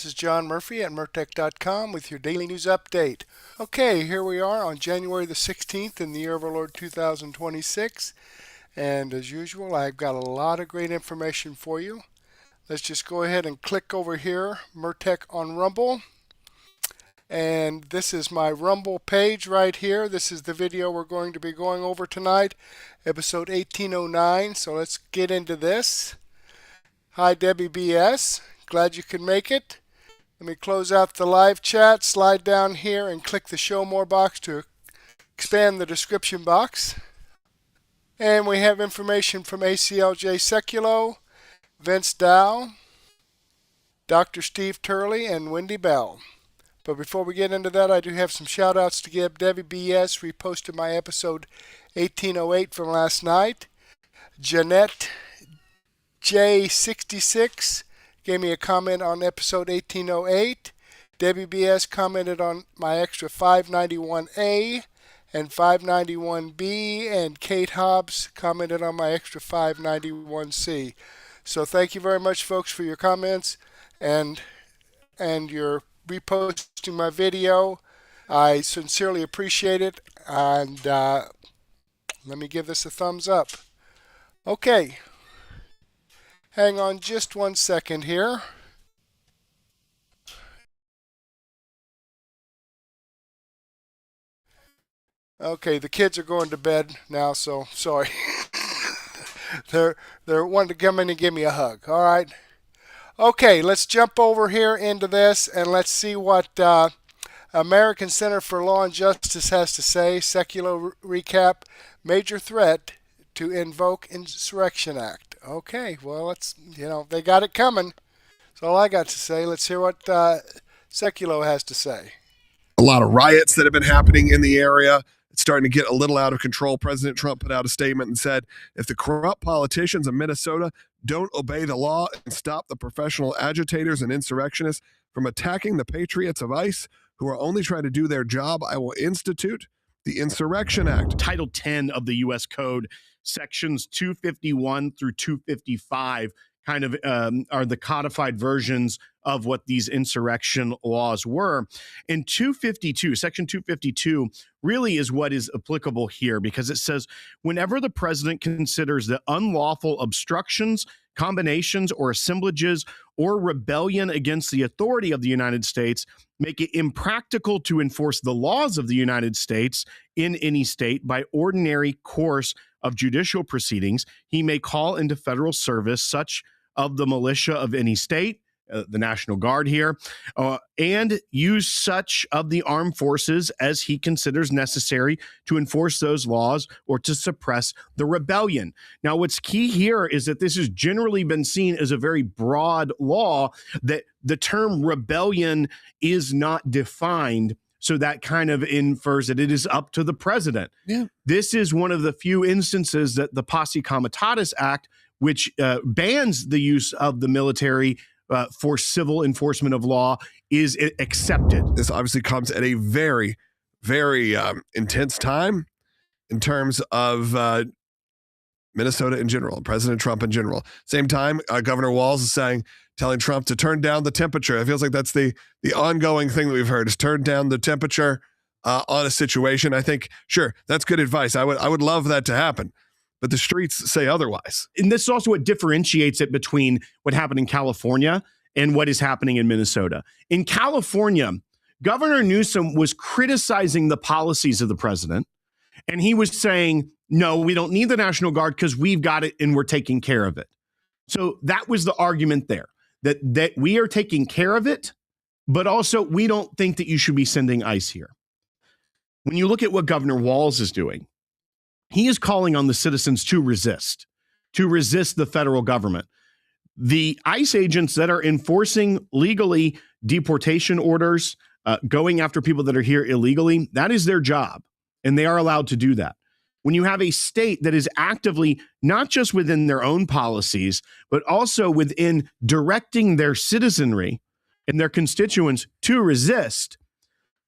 This is John Murphy at Murtech.com with your daily news update. Okay, here we are on January the 16th in the year of our Lord 2026. And as usual, I've got a lot of great information for you. Let's just go ahead and click over here, Murtech on Rumble. And this is my Rumble page right here. This is the video we're going to be going over tonight, episode 1809. So let's get into this. Hi, Debbie BS. Glad you could make it. Let me close out the live chat, slide down here and click the Show More box to expand the description box. And we have information from ACLJ Sekulow, Vince Dow, Dr. Steve Turley, and Wendy Bell. But before we get into that, I do have some shout outs to give. Debbie BS reposted my episode 1808 from last night. Jeanette J66 gave me a comment on episode 1808. Debbie BS commented on my extra 591A and 591B, and Kate Hobbs commented on my extra 591C. So thank you very much, folks, for your comments and your reposting my video. I sincerely appreciate it, and let me give this a thumbs up. Okay. Hang on just 1 second here. Okay, the kids are going to bed now, so sorry. they're wanting to come in and give me a hug. All right. Okay, let's jump over here into this and let's see what American Center for Law and Justice has to say. Sekulow recap: major threat to Invoke Insurrection Act. Okay, well, it's, they got it coming. That's all I got to say. Let's hear what Sekulow has to say. A lot of riots that have been happening in the area. It's starting to get a little out of control. President Trump put out a statement and said, if the corrupt politicians of Minnesota don't obey the law and stop the professional agitators and insurrectionists from attacking the patriots of ICE who are only trying to do their job, I will institute the Insurrection Act. Title 10 of the U.S. Code, sections 251 through 255 kind of are the codified versions of what these insurrection laws were. And 252, section 252, really is what is applicable here, because it says whenever the president considers that unlawful obstructions, combinations, or assemblages or rebellion against the authority of the United States make it impractical to enforce the laws of the United States in any state by ordinary course of judicial proceedings, he may call into federal service such of the militia of any state, the National Guard here, and use such of the armed forces as he considers necessary to enforce those laws or to suppress the rebellion. Now, what's key here is that this has generally been seen as a very broad law, that the term rebellion is not defined. So that kind of infers that it is up to the president. Yeah. This is one of the few instances that the Posse Comitatus Act, which bans the use of the military for civil enforcement of law, is accepted. This obviously comes at a very, very intense time in terms of Minnesota in general, President Trump in general. Same time, Governor Walz is telling Trump to turn down the temperature. It feels like that's the ongoing thing that we've heard, is turn down the temperature on a situation. I think, sure, that's good advice. I would love that to happen, but the streets say otherwise. And this is also what differentiates it between what happened in California and what is happening in Minnesota. In California, Governor Newsom was criticizing the policies of the president, and he was saying, no, we don't need the National Guard because we've got it and we're taking care of it. So that was the argument there, that we are taking care of it, but also we don't think that you should be sending ICE here. When you look at what Governor Walz is doing, he is calling on the citizens to resist the federal government. The ICE agents that are enforcing legally deportation orders, going after people that are here illegally, that is their job, and they are allowed to do that. When you have a state that is actively, not just within their own policies, but also within directing their citizenry and their constituents to resist,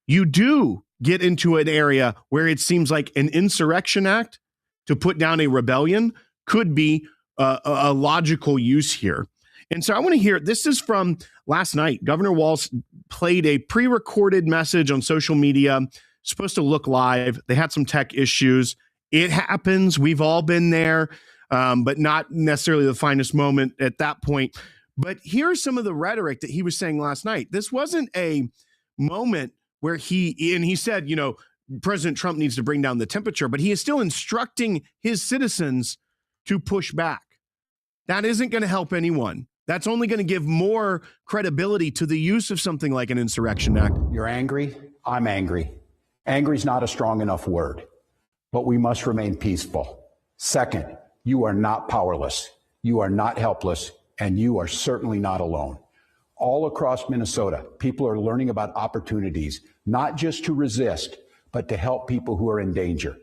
you do get into an area where it seems like an insurrection act to put down a rebellion could be a logical use here. And so I want to hear, this is from last night. Governor Walz played a pre-recorded message on social media, supposed to look live. They had some tech issues. It happens. We've all been there, but not necessarily the finest moment at that point. But here's some of the rhetoric that he was saying last night. This wasn't a moment where he said, you know, President Trump needs to bring down the temperature, but he is still instructing his citizens to push back. That isn't going to help anyone. That's only going to give more credibility to the use of something like an Insurrection Act. You're angry. I'm angry. Angry is not a strong enough word, but we must remain peaceful. Second, you are not powerless. You are not helpless, and you are certainly not alone. All across Minnesota, people are learning about opportunities, not just to resist, but to help people who are in danger.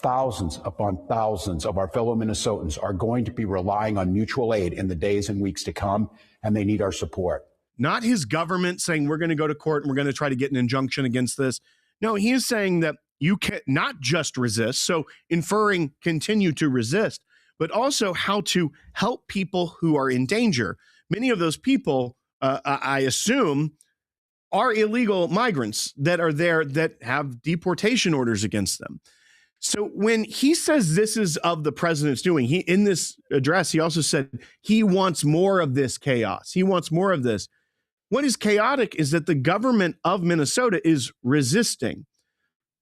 Thousands upon thousands of our fellow Minnesotans are going to be relying on mutual aid in the days and weeks to come, and they need our support. Not his government saying we're going to go to court and we're going to try to get an injunction against this. No, he is saying that you can not just resist, so inferring continue to resist, but also how to help people who are in danger. Many of those people, I assume, are illegal migrants that are there that have deportation orders against them. So when he says this is of the president's doing, he in this address, he also said he wants more of this chaos. He wants more of this. What is chaotic is that the government of Minnesota is resisting.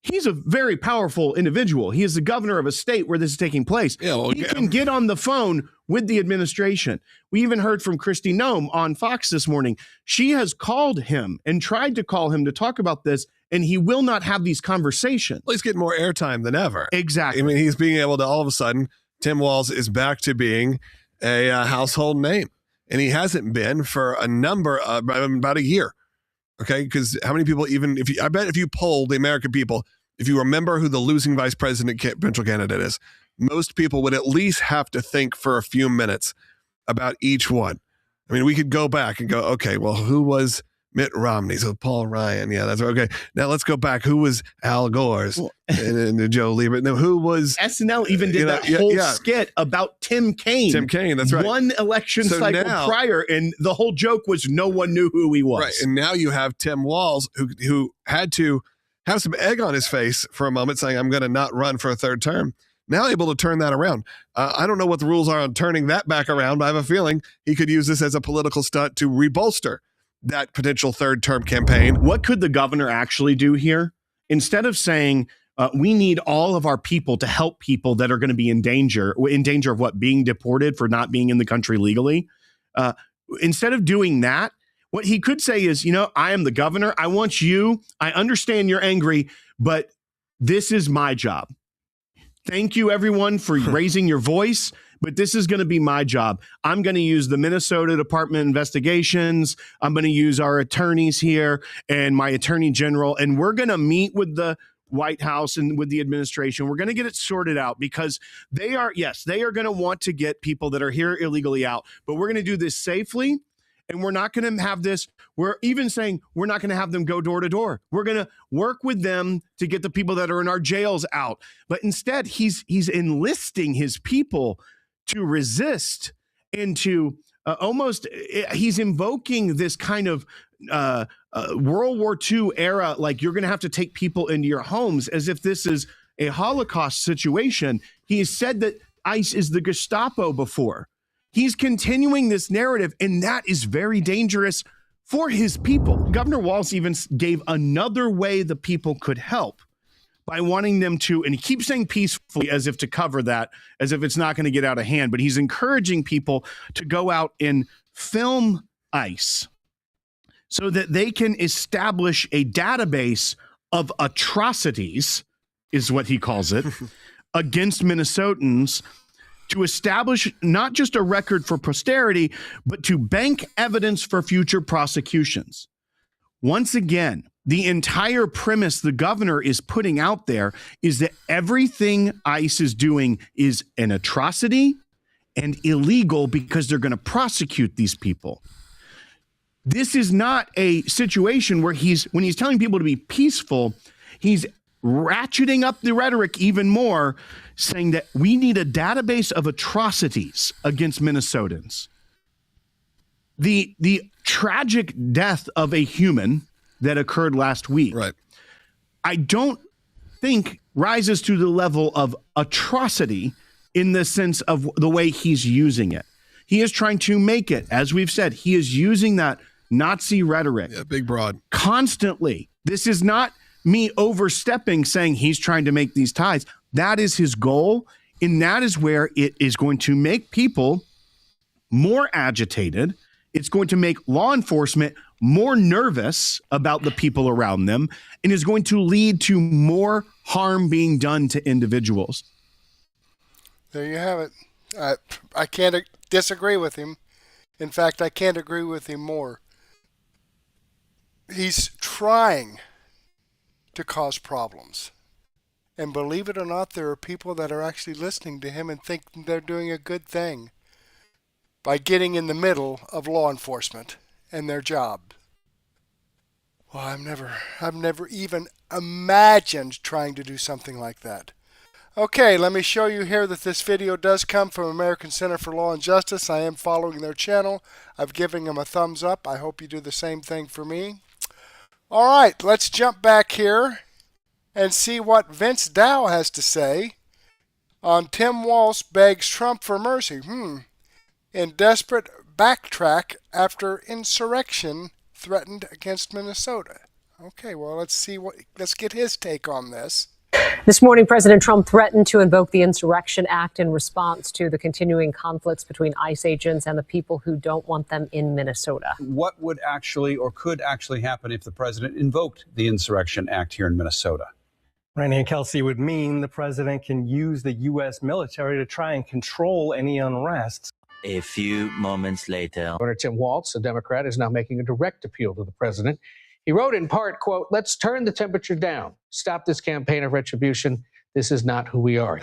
He's a very powerful individual. He is the governor of a state where this is taking place. Yeah, well, he can get on the phone with the administration. We even heard from Kristi Noem on Fox this morning. She has called him and tried to call him to talk about this, and he will not have these conversations. Well, he's getting more airtime than ever. Exactly. I mean, he's being able to, all of a sudden, Tim Walz is back to being a household name. And he hasn't been for a number of, about a year. Okay. Because how many people I bet if you polled the American people, if you remember who the losing vice presidential candidate is, most people would at least have to think for a few minutes about each one. I mean, we could go back and go, okay, well, who was Mitt Romney? So Paul Ryan. Yeah, that's okay. Now let's go back. Who was Al Gore's and Joe Lieber? Now, who was SNL even did that whole skit about Tim Kaine. Tim Kaine, that's right. One election cycle prior, and the whole joke was no one knew who he was. Right, and now you have Tim Walz, who had to have some egg on his face for a moment, saying, I'm going to not run for a third term. Now able to turn that around. I don't know what the rules are on turning that back around, but I have a feeling he could use this as a political stunt to rebolster that potential third term campaign. What could the governor actually do here? Instead of saying, we need all of our people to help people that are going to be in danger of what? Being deported for not being in the country legally. Instead of doing that, what he could say is, I am the governor. I want you. I understand you're angry, but this is my job. Thank you, everyone, for raising your voice. But this is going to be my job. I'm going to use the Minnesota Department of Investigations. I'm going to use our attorneys here and my attorney general. And we're going to meet with the White House and with the administration. We're going to get it sorted out because they are going to want to get people that are here illegally out. But we're going to do this safely. And we're not going to have this. We're even saying we're not going to have them go door to door. We're going to work with them to get the people that are in our jails out. But instead, he's enlisting his people to resist and to he's invoking this kind of World War II era, like you're going to have to take people into your homes as if this is a Holocaust situation. He has said that ICE is the Gestapo before. He's continuing this narrative, and that is very dangerous for his people. Governor Walz even gave another way the people could help by wanting them to, and he keeps saying peacefully as if to cover that, as if it's not going to get out of hand, but he's encouraging people to go out and film ICE so that they can establish a database of atrocities, is what he calls it, against Minnesotans, to establish not just a record for posterity, but to bank evidence for future prosecutions. Once again, the entire premise the governor is putting out there is that everything ICE is doing is an atrocity and illegal because they're going to prosecute these people. This is not a situation where when he's telling people to be peaceful, he's ratcheting up the rhetoric even more, saying that we need a database of atrocities against Minnesotans. the tragic death of a human that occurred last week, Right. I don't think rises to the level of atrocity in the sense of the way he's using it. He is trying to make it, as we've said, he is using that Nazi rhetoric Big broad. constantly. This is not me overstepping, saying he's trying to make these ties. That is his goal, and that is where it is going to make people more agitated. It's going to make law enforcement more nervous about the people around them, and is going to lead to more harm being done to individuals. There you have it. I can't disagree with him. In fact, I can't agree with him more. He's trying to cause problems. And believe it or not, there are people that are actually listening to him and think they're doing a good thing by getting in the middle of law enforcement and their job. Well, I've never even imagined trying to do something like that. Okay, let me show you here that this video does come from American Center for Law and Justice. I am following their channel. I've given them a thumbs up. I hope you do the same thing for me. All right, let's jump back here and see what Vince Dow has to say on Tim Walz begs Trump for mercy. In desperate backtrack after insurrection threatened against Minnesota. Okay, well, let's get his take on this. This morning, President Trump threatened to invoke the Insurrection Act in response to the continuing conflicts between ICE agents and the people who don't want them in Minnesota. What would actually or could actually happen if the president invoked the Insurrection Act here in Minnesota? Randy and Kelsey, would mean the president can use the U.S. military to try and control any unrest. A few moments later. Governor Tim Walz, a Democrat, is now making a direct appeal to the president. He wrote in part, quote, "Let's turn the temperature down. Stop this campaign of retribution. This is not who we are."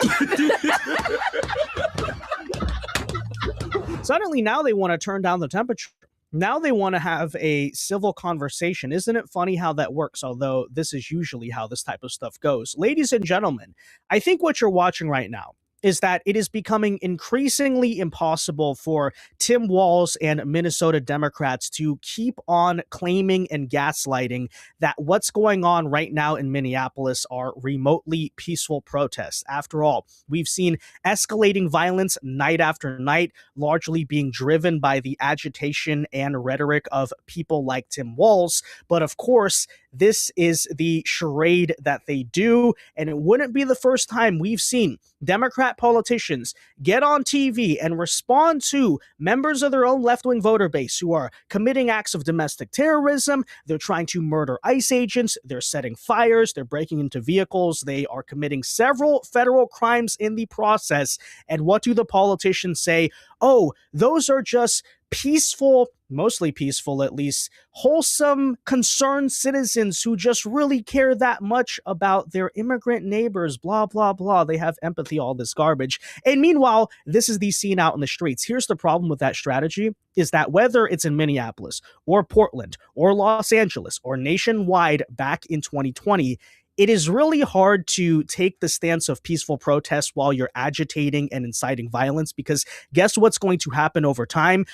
Suddenly now they want to turn down the temperature. Now they want to have a civil conversation. Isn't it funny how that works? Although this is usually how this type of stuff goes. Ladies and gentlemen, I think what you're watching right now is that it is becoming increasingly impossible for Tim Walz and Minnesota Democrats to keep on claiming and gaslighting that what's going on right now in Minneapolis are remotely peaceful protests. After all, we've seen escalating violence night after night, largely being driven by the agitation and rhetoric of people like Tim Walz. But of course, this is the charade that they do, and it wouldn't be the first time we've seen Democrat politicians get on TV and respond to members of their own left-wing voter base who are committing acts of domestic terrorism. They're trying to murder ICE agents. They're setting fires. They're breaking into vehicles. They are committing several federal crimes in the process. And what do the politicians say? Oh, those are just peaceful, mostly peaceful at least, wholesome, concerned citizens who just really care that much about their immigrant neighbors, blah, blah, blah. They have empathy, all this garbage. And meanwhile, this is the scene out in the streets. Here's the problem with that strategy, is that whether it's in Minneapolis or Portland or Los Angeles or nationwide back in 2020, it is really hard to take the stance of peaceful protest while you're agitating and inciting violence, because guess what's going to happen over time?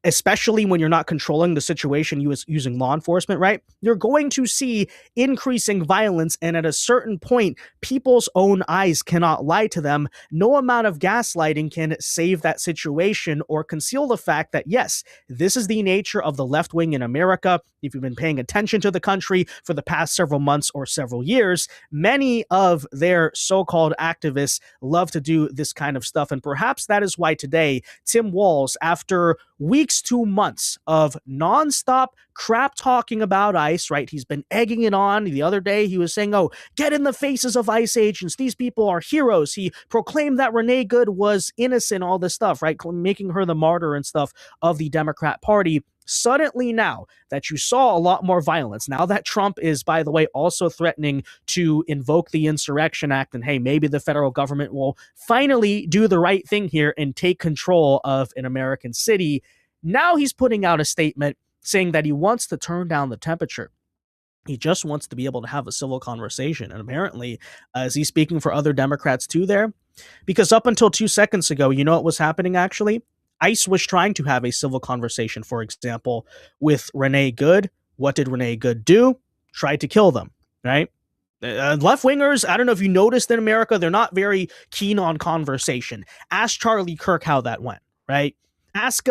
Especially when you're not controlling the situation using law enforcement, right? You're going to see increasing violence, and at a certain point, people's own eyes cannot lie to them. No amount of gaslighting can save that situation or conceal the fact that, yes, this is the nature of the left wing in America. If you've been paying attention to the country for the past several months or several years, many of their so-called activists love to do this kind of stuff. And perhaps that is why today, Tim Walz, after weeks to months of nonstop crap talking about ICE, right? He's been egging it on. The other day, he was saying, oh, get in the faces of ICE agents. These people are heroes. He proclaimed that Renee Good was innocent, all this stuff, right? Making her the martyr and stuff of the Democrat Party. Suddenly now that you saw a lot more violence, now that Trump is, by the way, also threatening to invoke the Insurrection Act, and hey, maybe the federal government will finally do the right thing here and take control of an American city. Now he's putting out a statement saying that he wants to turn down the temperature. He just wants to be able to have a civil conversation. And apparently, is he speaking for other Democrats too there? Because up until 2 seconds ago, you know what was happening actually? ICE was trying to have a civil conversation, for example, with Renee Good. What did Renee Good do? Tried to kill them, right? Left-wingers, I don't know if you noticed in America, they're not very keen on conversation. Ask Charlie Kirk how that went, right? Ask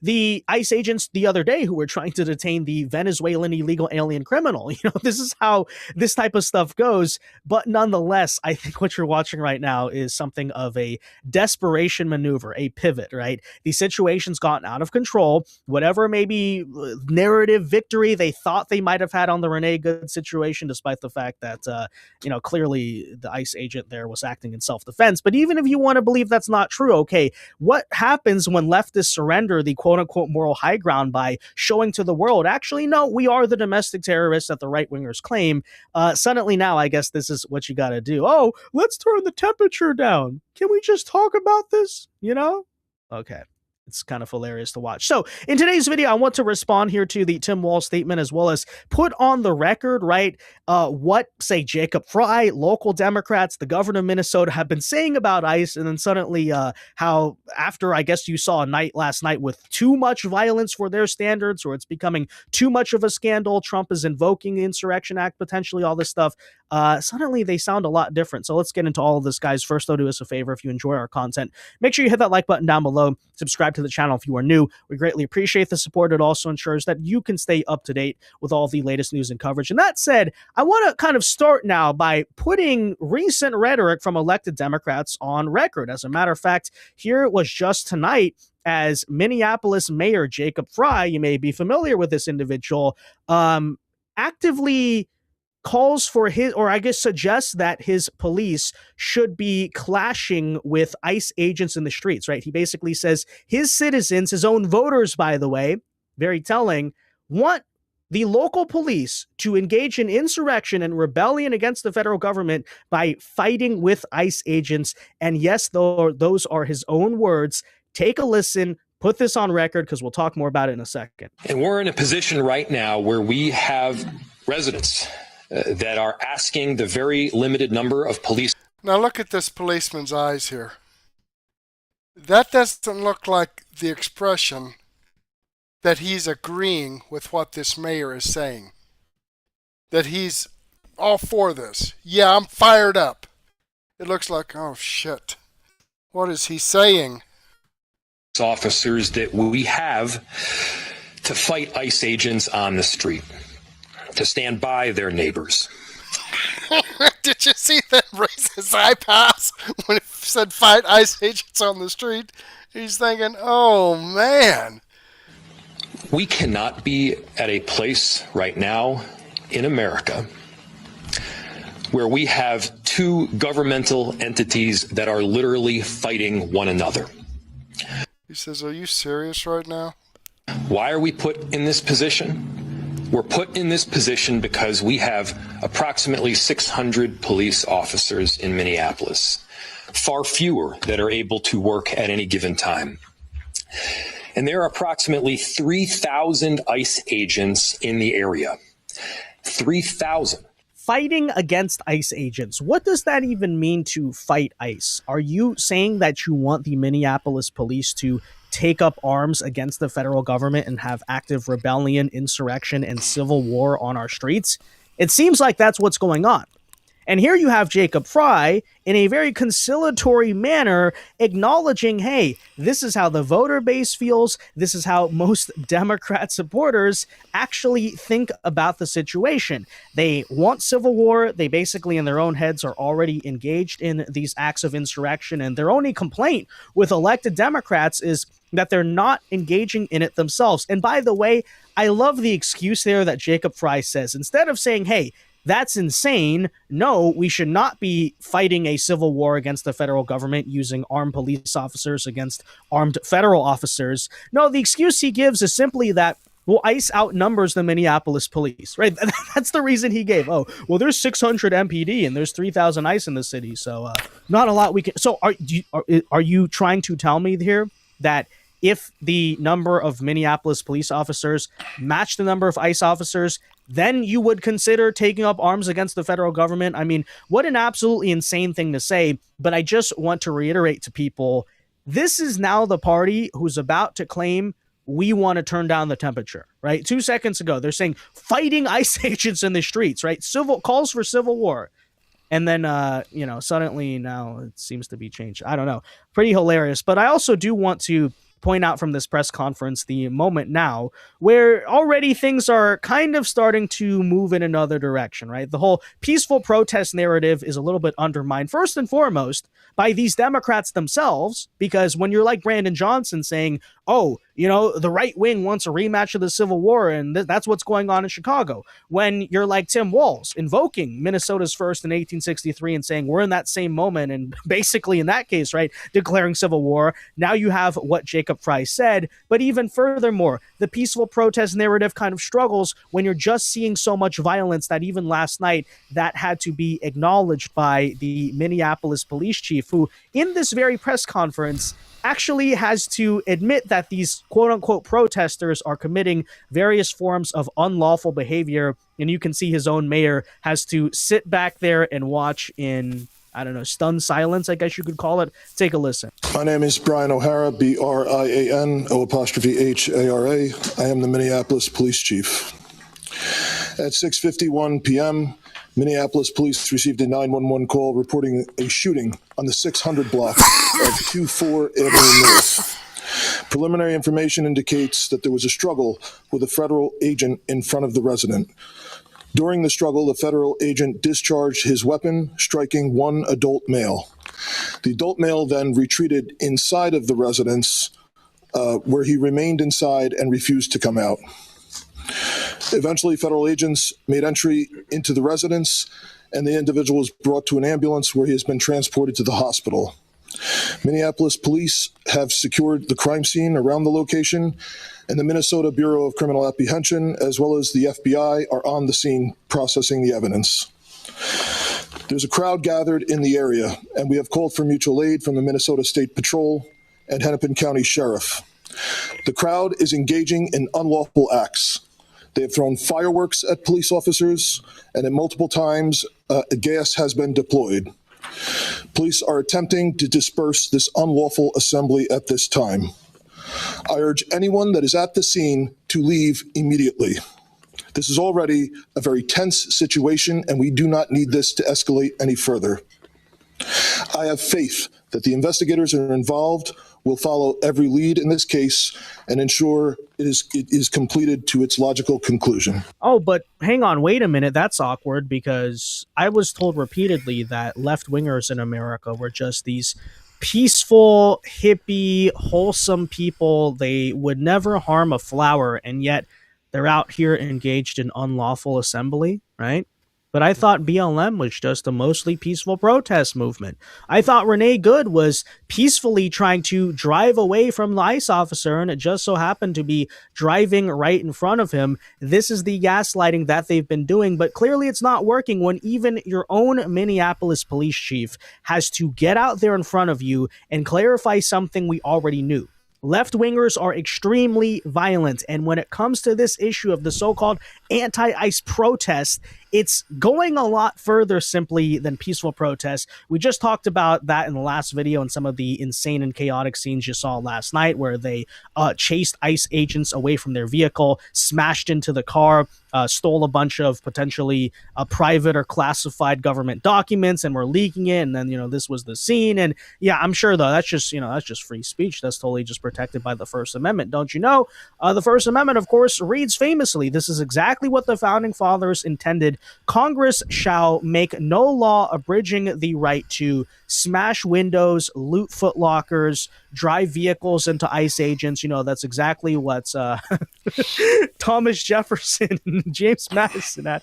the ICE agents the other day who were trying to detain the Venezuelan illegal alien criminal. This is how this type of stuff goes. But nonetheless, I think what you're watching right now is something of a desperation maneuver, a pivot, right? The situation's gotten out of control. Whatever maybe narrative victory they thought they might have had on the Renee Good situation, despite the fact that, clearly the ICE agent there was acting in self-defense. But even if you want to believe that's not true, okay, what happens when leftists surrender the quote-unquote moral high ground by showing to the world, actually, no, we are the domestic terrorists that the right-wingers claim? Suddenly now, I guess this is what you got to do. Oh, let's turn the temperature down. Can we just talk about this? Okay. It's kind of hilarious to watch. So in today's video, I want to respond here to the Tim Walz statement, as well as put on the record, right, what, say, Jacob Fry, local Democrats, the governor of Minnesota have been saying about ICE, and then suddenly how after, I guess you saw a night last night with too much violence for their standards, or it's becoming too much of a scandal, Trump is invoking the Insurrection Act, potentially all this stuff, suddenly they sound a lot different. So let's get into all of this, guys. First, though, do us a favor. If you enjoy our content, make sure you hit that like button down below. Subscribe to the channel if you are new. We greatly appreciate the support. It also ensures that you can stay up to date with all the latest news and coverage. And that said, I want to kind of start now by putting recent rhetoric from elected Democrats on record. As a matter of fact, here it was just tonight as Minneapolis Mayor Jacob Fry, you may be familiar with this individual, actively calls for his, or I guess suggests that his police should be clashing with ICE agents in the streets, right? He basically says his citizens, his own voters, by the way, very telling, want the local police to engage in insurrection and rebellion against the federal government by fighting with ICE agents. And yes, those are his own words. Take a listen. Put this on record because we'll talk more about it in a second. And we're in a position right now where we have residents that are asking the very limited number of police. Now look at this policeman's eyes here. That doesn't look like the expression that he's agreeing with what this mayor is saying. That he's all for this. Yeah, I'm fired up. It looks like, oh shit. What is he saying? Officers that we have to fight ICE agents on the street, to stand by their neighbors. Did you see that raise his eyebrows when it said fight ICE agents on the street? He's thinking, oh man. We cannot be at a place right now in America where we have two governmental entities that are literally fighting one another. He says, are you serious right now? Why are we put in this position? We're put in this position because we have approximately 600 police officers in Minneapolis, far fewer that are able to work at any given time. And there are approximately 3,000 ICE agents in the area. 3,000. Fighting against ICE agents. What does that even mean, to fight ICE? Are you saying that you want the Minneapolis police to take up arms against the federal government and have active rebellion, insurrection, and civil war on our streets? It seems like that's what's going on. And here you have Jacob Fry in a very conciliatory manner acknowledging, hey, this is how the voter base feels. This is how most Democrat supporters actually think about the situation. They want civil war. They basically, in their own heads, are already engaged in these acts of insurrection. And their only complaint with elected Democrats is that they're not engaging in it themselves. And by the way, I love the excuse there that Jacob Fry says. Instead of saying, hey, that's insane. No, we should not be fighting a civil war against the federal government using armed police officers against armed federal officers. No, the excuse he gives is simply that, well, ICE outnumbers the Minneapolis police, right? That's the reason he gave. Oh, well, there's 600 MPD and there's 3,000 ICE in the city, so not a lot we can. So are you trying to tell me here that if the number of Minneapolis police officers match the number of ICE officers, then you would consider taking up arms against the federal government? I mean, what an absolutely insane thing to say. But I just want to reiterate to people, This is now the party who's about to claim we want to turn down the temperature, right? 2 seconds ago, they're saying fighting ICE agents in the streets, right? Calls for civil war. And then, suddenly now it seems to be changed. I don't know. Pretty hilarious. But I also do want to point out from this press conference the moment now where already things are kind of starting to move in another direction, right? The whole peaceful protest narrative is a little bit undermined, first and foremost, by these Democrats themselves, because when you're like Brandon Johnson saying, oh, the right wing wants a rematch of the Civil War, and that's what's going on in Chicago. When you're like Tim Walz, invoking Minnesota's first in 1863 and saying we're in that same moment, and basically in that case, right, declaring civil war. Now you have what Jacob Frey said, but even furthermore, the peaceful protest narrative kind of struggles when you're just seeing so much violence that even last night that had to be acknowledged by the Minneapolis police chief, who in this very press conference actually has to admit that these quote-unquote protesters are committing various forms of unlawful behavior, and you can see his own mayor has to sit back there and watch in, I don't know, stunned silence, I guess you could call it. Take a listen. My name is Brian O'Hara, BRIANO''HARA. I am the Minneapolis police chief. At 6:51 p.m., Minneapolis police received a 911 call reporting a shooting on the 600 block of 24 Avenue North. Preliminary information indicates that there was a struggle with a federal agent in front of the resident. During the struggle, the federal agent discharged his weapon, striking one adult male. The adult male then retreated inside of the residence, where he remained inside and refused to come out. Eventually, federal agents made entry into the residence, and the individual was brought to an ambulance where he has been transported to the hospital. Minneapolis police have secured the crime scene around the location, and the Minnesota Bureau of Criminal Apprehension, as well as the FBI, are on the scene processing the evidence. There's a crowd gathered in the area, and we have called for mutual aid from the Minnesota State Patrol and Hennepin County Sheriff. The crowd is engaging in unlawful acts. They have thrown fireworks at police officers, and at multiple times, gas has been deployed. Police are attempting to disperse this unlawful assembly at this time. I urge anyone that is at the scene to leave immediately. This is already a very tense situation, and we do not need this to escalate any further. I have faith that the investigators that are involved will follow every lead in this case and ensure it is completed to its logical conclusion. Oh, but hang on, wait a minute. That's awkward, because I was told repeatedly that left-wingers in America were just these peaceful, hippie, wholesome people. They would never harm a flower, and yet they're out here engaged in unlawful assembly, right? But I thought BLM was just a mostly peaceful protest movement. I thought Renee Good was peacefully trying to drive away from the ICE officer, and it just so happened to be driving right in front of him. This is the gaslighting that they've been doing, but clearly it's not working when even your own Minneapolis police chief has to get out there in front of you and clarify something we already knew. Left-wingers are extremely violent, and when it comes to this issue of the so-called anti-ICE protest, it's going a lot further simply than peaceful protests. We just talked about that in the last video and some of the insane and chaotic scenes you saw last night where they chased ICE agents away from their vehicle, smashed into the car, stole a bunch of potentially private or classified government documents and were leaking it. And then, this was the scene. And yeah, I'm sure though, that's just free speech. That's totally just protected by the First Amendment. Don't you know? The First Amendment, of course, reads famously, this is exactly what the founding fathers intended. Congress shall make no law abridging the right to smash windows, loot footlockers, drive vehicles into ICE agents. That's exactly what Thomas Jefferson and James Madison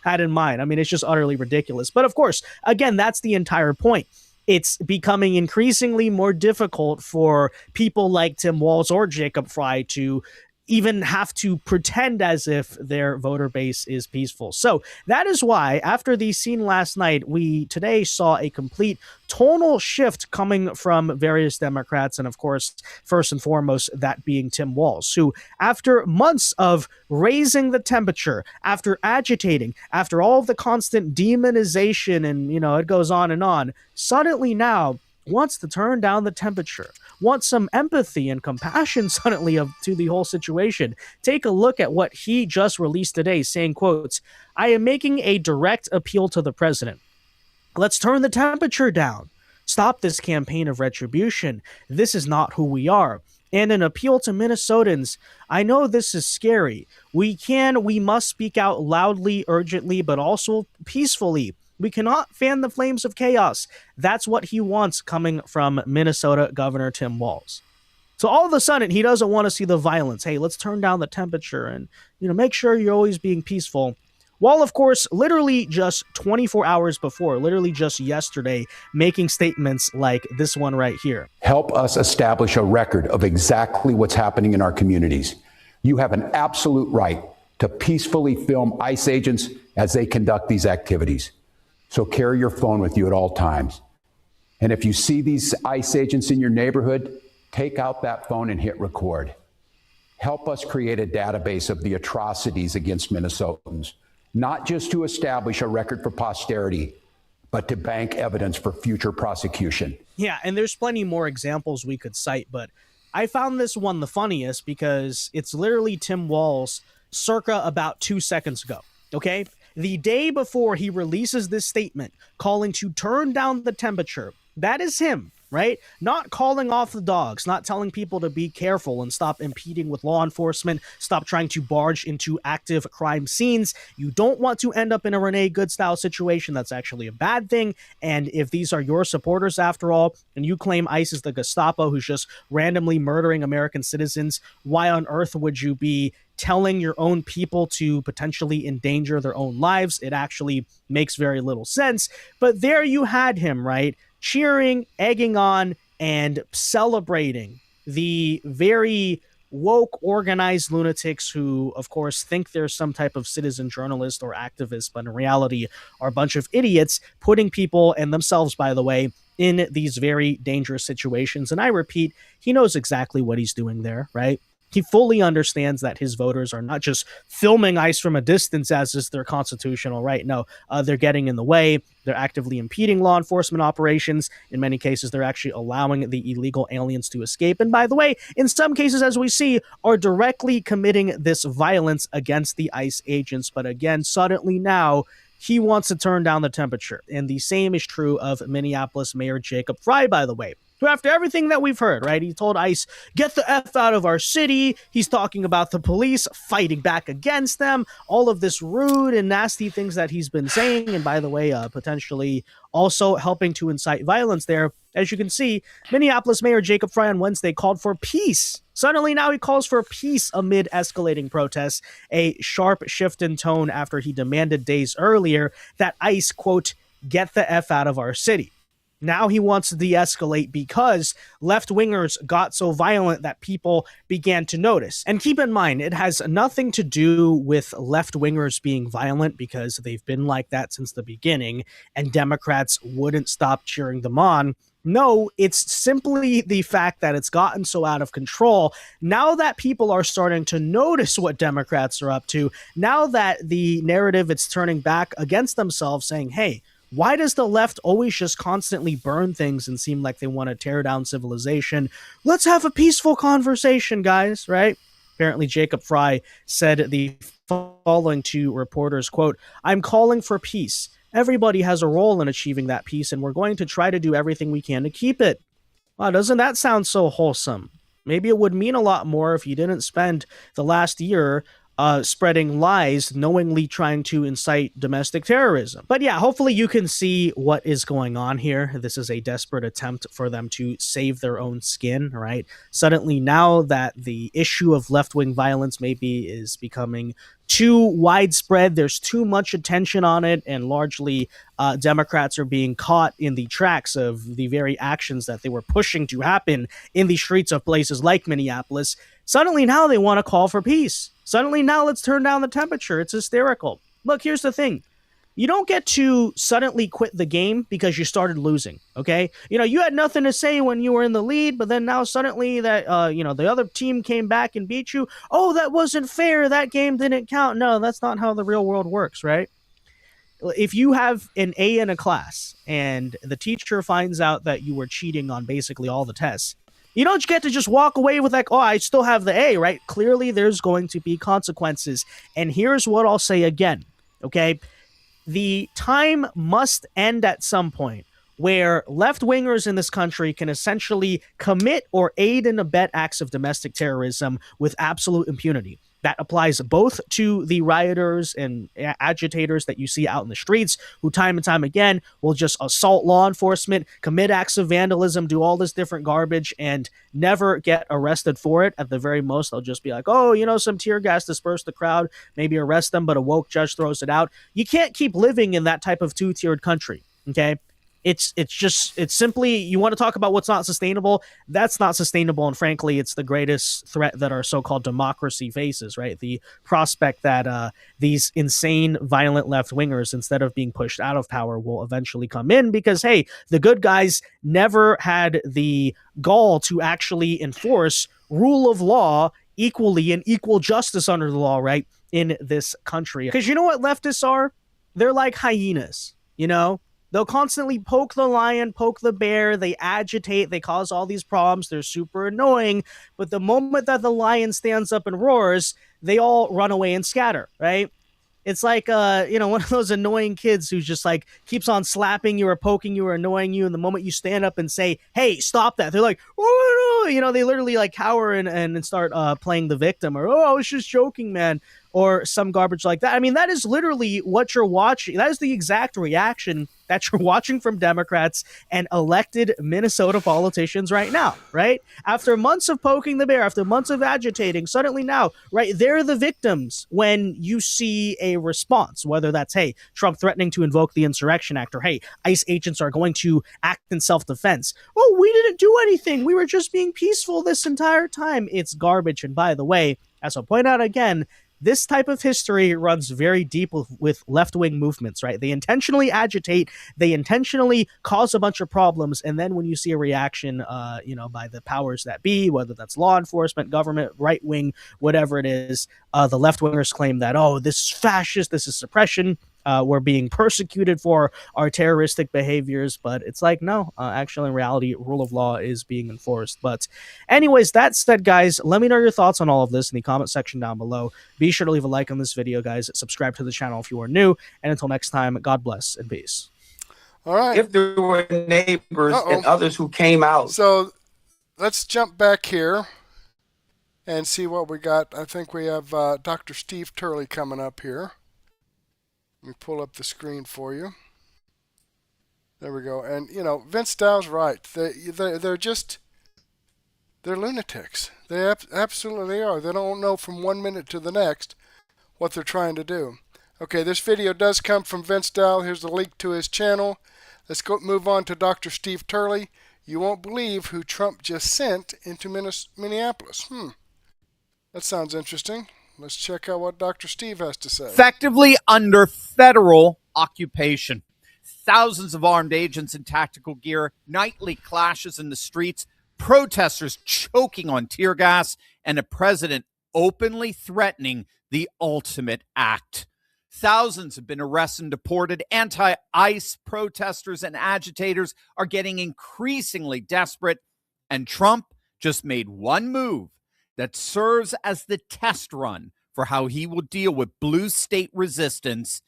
had in mind. I mean, it's just utterly ridiculous. But of course, again, that's the entire point. It's becoming increasingly more difficult for people like Tim Walz or Jacob Frey to even have to pretend as if their voter base is peaceful. So that is why, after the scene last night, we today saw a complete tonal shift coming from various Democrats, and of course, first and foremost, that being Tim Walz, who, after months of raising the temperature, after agitating, after all of the constant demonization, and it goes on and on, suddenly now wants to turn down the temperature, want some empathy and compassion suddenly to the whole situation. Take a look at what he just released today, saying, quotes, "I am making a direct appeal to the president. Let's turn the temperature down. Stop this campaign of retribution. This is not who we are. And an appeal to Minnesotans. I know this is scary. We must speak out loudly, urgently, but also peacefully. We cannot fan the flames of chaos." That's what he wants coming from Minnesota Governor Tim Walz. So all of a sudden, he doesn't want to see the violence. Hey, let's turn down the temperature and, make sure you're always being peaceful. While, of course, literally just 24 hours before, literally just yesterday, making statements like this one right here. Help us establish a record of exactly what's happening in our communities. You have an absolute right to peacefully film ICE agents as they conduct these activities. So carry your phone with you at all times. And if you see these ICE agents in your neighborhood, take out that phone and hit record. Help us create a database of the atrocities against Minnesotans, not just to establish a record for posterity, but to bank evidence for future prosecution. Yeah, and there's plenty more examples we could cite, but I found this one the funniest because it's literally Tim Walz circa about 2 seconds ago, okay? The day before he releases this statement calling to turn down the temperature, that is him, right? Not calling off the dogs, not telling people to be careful and stop impeding with law enforcement, stop trying to barge into active crime scenes. You don't want to end up in a Renee Good style situation. That's actually a bad thing. And if these are your supporters after all, and you claim ICE is the Gestapo who's just randomly murdering American citizens, why on earth would you be telling your own people to potentially endanger their own lives? It actually makes very little sense. But there you had him, right? Cheering, egging on, and celebrating the very woke, organized lunatics who, of course, think they're some type of citizen journalist or activist, but in reality are a bunch of idiots putting people, and themselves, by the way, in these very dangerous situations. And I repeat, he knows exactly what he's doing there, right? He fully understands that his voters are not just filming ICE from a distance as is their constitutional right. No, they're getting in the way. They're actively impeding law enforcement operations. In many cases, they're actually allowing the illegal aliens to escape. And by the way, in some cases, as we see, are directly committing this violence against the ICE agents. But again, suddenly now, he wants to turn down the temperature. And the same is true of Minneapolis Mayor Jacob Frey, by the way, who, after everything that we've heard, right, he told ICE, get the F out of our city. He's talking about the police fighting back against them, all of this rude and nasty things that he's been saying. And by the way, potentially also helping to incite violence there. As you can see, Minneapolis Mayor Jacob Frey on Wednesday called for peace. Suddenly now he calls for peace amid escalating protests, a sharp shift in tone after he demanded days earlier that ICE, quote, get the F out of our city. Now he wants to de-escalate because left-wingers got so violent that people began to notice. And keep in mind, it has nothing to do with left-wingers being violent because they've been like that since the beginning, and Democrats wouldn't stop cheering them on. No, it's simply the fact that it's gotten so out of control. Now that people are starting to notice what Democrats are up to, now that the narrative is turning back against themselves, saying, hey, why does the left always just constantly burn things and seem like they want to tear down civilization? Let's have a peaceful conversation, guys, right? Apparently, Jacob Frey said the following to reporters, quote, I'm calling for peace. Everybody has a role in achieving that peace, and we're going to try to do everything we can to keep it. Wow, doesn't that sound so wholesome? Maybe it would mean a lot more if you didn't spend the last year spreading lies, knowingly trying to incite domestic terrorism. But yeah, hopefully you can see what is going on here. This is a desperate attempt for them to save their own skin, right? Suddenly now that the issue of left-wing violence maybe is becoming too widespread, there's too much attention on it, and largely Democrats are being caught in the tracks of the very actions that they were pushing to happen in the streets of places like Minneapolis. Suddenly now they want to call for peace. Suddenly now let's turn down the temperature. It's hysterical. Look, here's the thing. You don't get to suddenly quit the game because you started losing, okay? You know, you had nothing to say when you were in the lead, but then now suddenly that, the other team came back and beat you. Oh, that wasn't fair. That game didn't count. No, that's not how the real world works, right? If you have an A in a class and the teacher finds out that you were cheating on basically all the tests, You don't get to just walk away with like, oh, I still have the A, right? Clearly, there's going to be consequences. And here's what I'll say again, okay? The time must end at some point where left-wingers in this country can essentially commit or aid and abet acts of domestic terrorism with absolute impunity. That applies both to the rioters and agitators that you see out in the streets who time and time again will just assault law enforcement, commit acts of vandalism, do all this different garbage, and never get arrested for it. At the very most, they'll just be like, oh, you know, some tear gas dispersed the crowd, maybe arrest them, but a woke judge throws it out. You can't keep living in that type of two-tiered country, okay? It's simply, you want to talk about what's not sustainable? That's not sustainable, and frankly, it's the greatest threat that our so-called democracy faces, right? The prospect that these insane, violent left-wingers, instead of being pushed out of power, will eventually come in because, hey, the good guys never had the gall to actually enforce rule of law equally and equal justice under the law, right, in this country. Because you know what leftists are? They're like hyenas, you know? They'll constantly poke the lion, poke the bear, they agitate, they cause all these problems, they're super annoying, but the moment that the lion stands up and roars, they all run away and scatter, right? It's like, you know, one of those annoying kids who's just like keeps on slapping you or poking you or annoying you, and the moment you stand up and say, hey, stop that, they're like, oh, you know, they literally like cower and start playing the victim, or, oh, I was just joking, man, or some garbage like that. I mean, that is literally what you're watching. That is the exact reaction that you're watching from Democrats and elected Minnesota politicians right now, right? After months of poking the bear, after months of agitating, suddenly now, right, they're the victims when you see a response, whether that's, hey, Trump threatening to invoke the Insurrection Act, or, hey, ICE agents are going to act in self-defense. Oh, we didn't do anything. We were just being peaceful this entire time. It's garbage. And by the way, as I'll point out again, this type of history runs very deep with left-wing movements, right? They intentionally agitate, they intentionally cause a bunch of problems, and then when you see a reaction, you know, by the powers that be, whether that's law enforcement, government, right-wing, whatever it is, the left-wingers claim that, oh, this is fascist, this is suppression, we're being persecuted for our terroristic behaviors, but it's like, no, actually in reality, rule of law is being enforced. But anyways, that said, guys, let me know your thoughts on all of this in the comment section down below. Be sure to leave a like on this video, guys. Subscribe to the channel if you are new, and until next time, God bless and peace. All right. If there were neighbors and others who came out. So let's jump back here and see what we got. I think we have Dr. Steve Turley coming up here. Let me pull up the screen for you. There we go. And, you know, Vince Dow's right. They're lunatics. They absolutely are. They don't know from one minute to the next what they're trying to do. Okay, this video does come from Vince Dow. Here's the link to his channel. Let's go move on to Dr. Steve Turley. You won't believe who Trump just sent into Minneapolis. That sounds interesting. Let's check out what Dr. Steve has to say. Effectively under federal occupation. Thousands of armed agents in tactical gear, nightly clashes in the streets, protesters choking on tear gas, and a president openly threatening the ultimate act. Thousands have been arrested and deported. Anti-ICE protesters and agitators are getting increasingly desperate, and Trump just made one move that serves as the test run for how he will deal with blue state resistance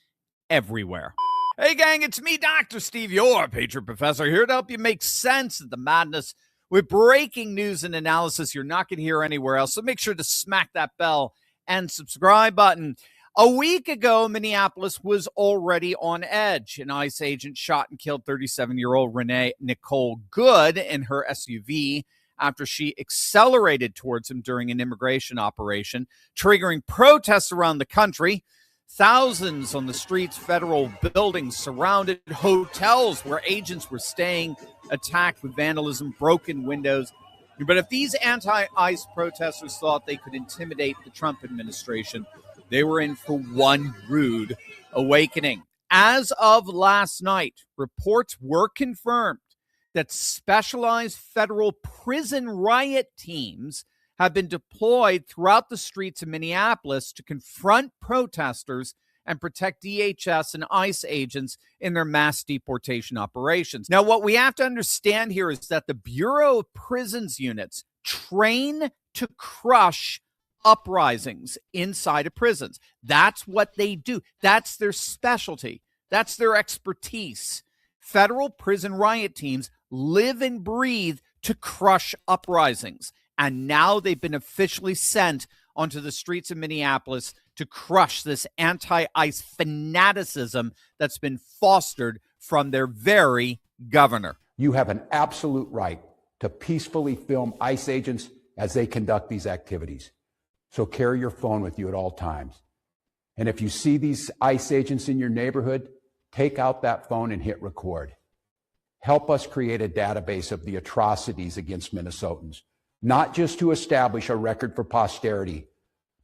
everywhere. Hey gang, it's me, Dr. Steve, your Patriot Professor, here to help you make sense of the madness with breaking news and analysis you're not going to hear anywhere else. So make sure to smack that bell and subscribe button. A week ago, Minneapolis was already on edge. An ICE agent shot and killed 37-year-old Renee Nicole Good in her SUV after she accelerated towards him during an immigration operation, triggering protests around the country. Thousands on the streets, federal buildings surrounded, hotels where agents were staying, attacked with vandalism, broken windows. But if these anti-ICE protesters thought they could intimidate the Trump administration, they were in for one rude awakening. As of last night, reports were confirmed that specialized federal prison riot teams have been deployed throughout the streets of Minneapolis to confront protesters and protect DHS and ICE agents in their mass deportation operations. Now, what we have to understand here is that the Bureau of Prisons units train to crush uprisings inside of prisons. That's what they do. That's their specialty. That's their expertise. Federal prison riot teams live and breathe to crush uprisings. And now they've been officially sent onto the streets of Minneapolis to crush this anti-ICE fanaticism that's been fostered from their very governor. You have an absolute right to peacefully film ICE agents as they conduct these activities. So carry your phone with you at all times. And if you see these ICE agents in your neighborhood, take out that phone and hit record. Help us create a database of the atrocities against Minnesotans, not just to establish a record for posterity,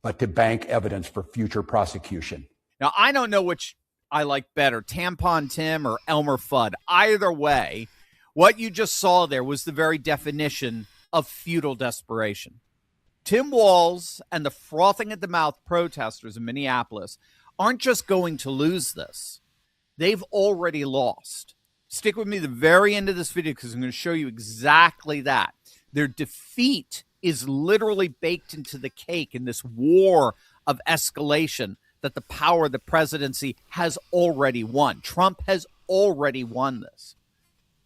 but to bank evidence for future prosecution. Now, I don't know which I like better, Tampon Tim or Elmer Fudd. Either way, what you just saw there was the very definition of futile desperation. Tim Walz and the frothing at the mouth protesters in Minneapolis aren't just going to lose this. They've already lost. Stick with me to the very end of this video because I'm going to show you exactly that. Their defeat is literally baked into the cake in this war of escalation that the power of the presidency has already won. Trump has already won this.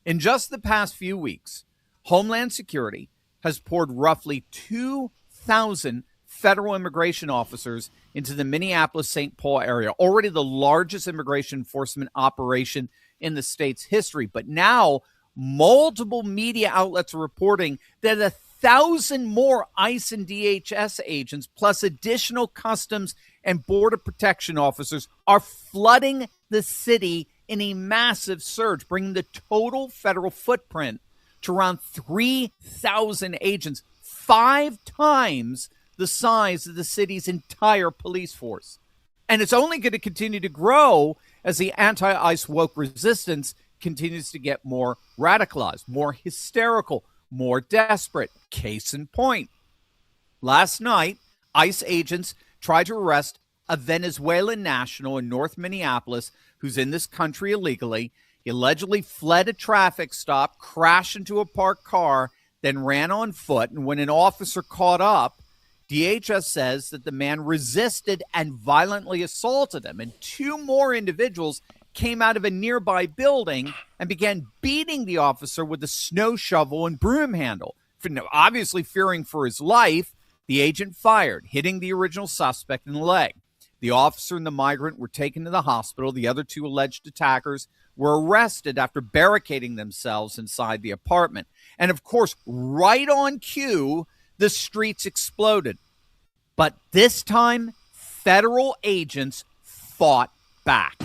In just the past few weeks, Homeland Security has poured roughly 2,000 federal immigration officers into the Minneapolis-St. Paul area, already the largest immigration enforcement operation in the state's history. But now multiple media outlets are reporting that 1,000 more ICE and DHS agents, plus additional Customs and Border Protection officers, are flooding the city in a massive surge, bringing the total federal footprint to around 3,000 agents, 5 times the size of the city's entire police force. And it's only going to continue to grow as the anti-ICE woke resistance continues to get more radicalized, more hysterical, more desperate. Case in point. Last night, ICE agents tried to arrest a Venezuelan national in North Minneapolis who's in this country illegally. He allegedly fled a traffic stop, crashed into a parked car, then ran on foot. And when an officer caught up, DHS says that the man resisted and violently assaulted him. And 2 more individuals came out of a nearby building and began beating the officer with a snow shovel and broom handle. Obviously fearing for his life, the agent fired, hitting the original suspect in the leg. The officer and the migrant were taken to the hospital. The other 2 alleged attackers were arrested after barricading themselves inside the apartment. And of course, right on cue, the streets exploded. But this time, federal agents fought back.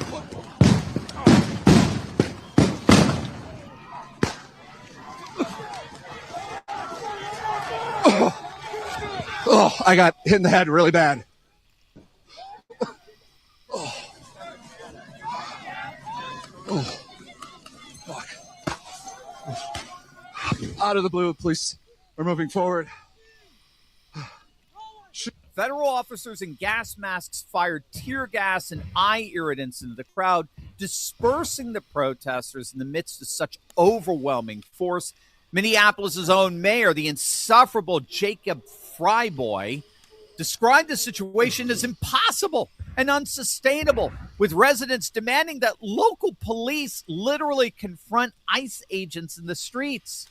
Oh, I got hit in the head really bad. Oh. Oh. Fuck. Out of the blue, police are moving forward. Federal officers in gas masks fired tear gas and eye irritants into the crowd, dispersing the protesters in the midst of such overwhelming force. Minneapolis' own mayor, the insufferable Jacob Fryboy, described the situation as impossible and unsustainable, with residents demanding that local police literally confront ICE agents in the streets.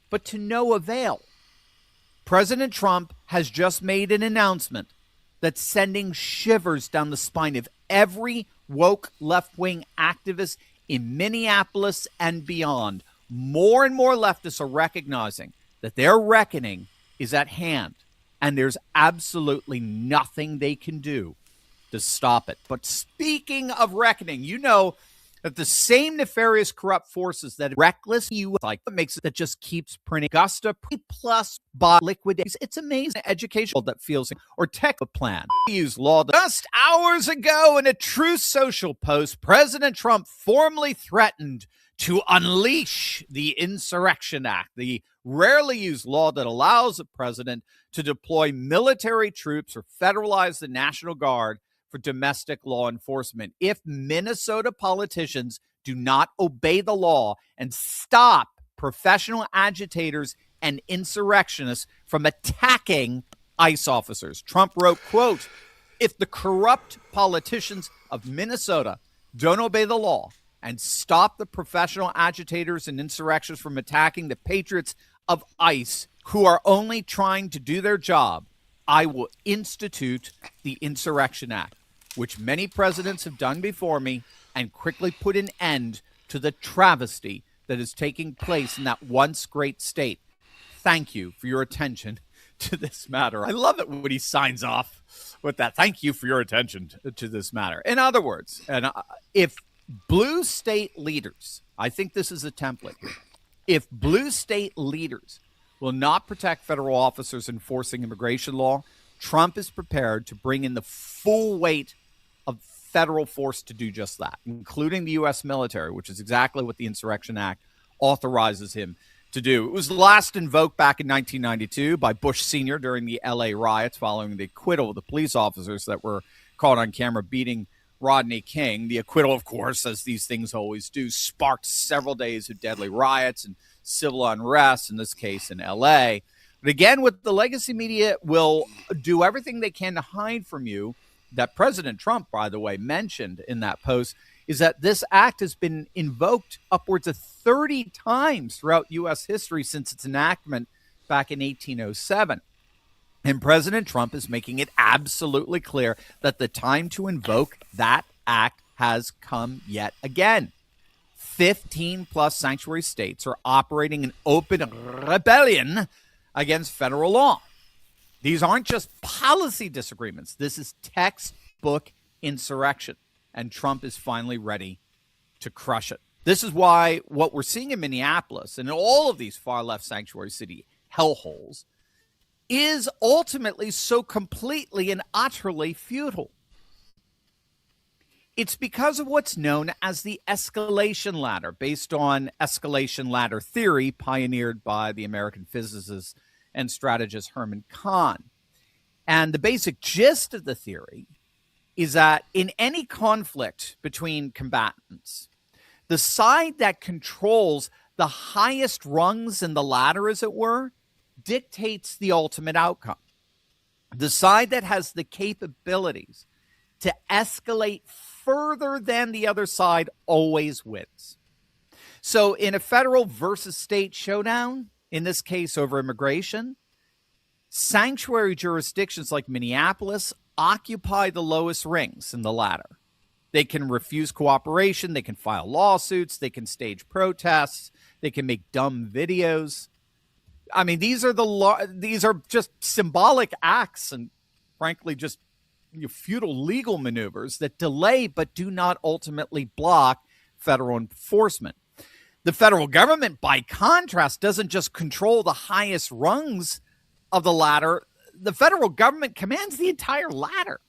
But to no avail. President Trump has just made an announcement that's sending shivers down the spine of every woke left-wing activist in Minneapolis and beyond. More and more leftists are recognizing that their reckoning is at hand, and there's absolutely nothing they can do to stop it. But speaking of reckoning, you know that the same nefarious corrupt forces that reckless you like makes it that just keeps printing Augusta plus bot liquidates. It's amazing educational that feels or tech plan. Use law. Just hours ago in a Truth Social post, President Trump formally threatened to unleash the Insurrection Act, the rarely used law that allows the president to deploy military troops or federalize the National Guard for domestic law enforcement. If Minnesota politicians do not obey the law and stop professional agitators and insurrectionists from attacking ICE officers. Trump wrote, quote, if the corrupt politicians of Minnesota don't obey the law and stop the professional agitators and insurrectionists from attacking the patriots of ICE who are only trying to do their job, I will institute the Insurrection Act, which many presidents have done before me, and quickly put an end to the travesty that is taking place in that once great state. Thank you for your attention to this matter. I love it when he signs off with that. Thank you for your attention to this matter. In other words, and if blue state leaders, I think this is a template, if blue state leaders will not protect federal officers enforcing immigration law, Trump is prepared to bring in the full weight of federal force to do just that, including the U.S. military, which is exactly what the Insurrection Act authorizes him to do. It was last invoked back in 1992 by Bush Sr. during the L.A. riots following the acquittal of the police officers that were caught on camera beating Rodney King. The acquittal, of course, as these things always do, sparked several days of deadly riots and civil unrest, in this case in L.A. But again, what the legacy media will do everything they can to hide from you, that President Trump, by the way, mentioned in that post, is that this act has been invoked upwards of 30 times throughout U.S. history since its enactment back in 1807. And President Trump is making it absolutely clear that the time to invoke that act has come yet again. 15 plus sanctuary states are operating in open rebellion against federal law. These aren't just policy disagreements. This is textbook insurrection. And Trump is finally ready to crush it. This is why what we're seeing in Minneapolis and in all of these far-left sanctuary city hellholes is ultimately so completely and utterly futile. It's because of what's known as the escalation ladder, based on escalation ladder theory pioneered by the American physicist and strategist Herman Kahn. And the basic gist of the theory is that in any conflict between combatants, the side that controls the highest rungs in the ladder, as it were, dictates the ultimate outcome. The side that has the capabilities to escalate further than the other side always wins. So in a federal versus state showdown, in this case over immigration, sanctuary jurisdictions like Minneapolis occupy the lowest rings in the ladder. They can refuse cooperation, they can file lawsuits, they can stage protests, they can make dumb videos. I mean, these are just symbolic acts and frankly just futile legal maneuvers that delay but do not ultimately block federal enforcement. The federal government, by contrast, doesn't just control the highest rungs of the ladder. The federal government commands the entire ladder.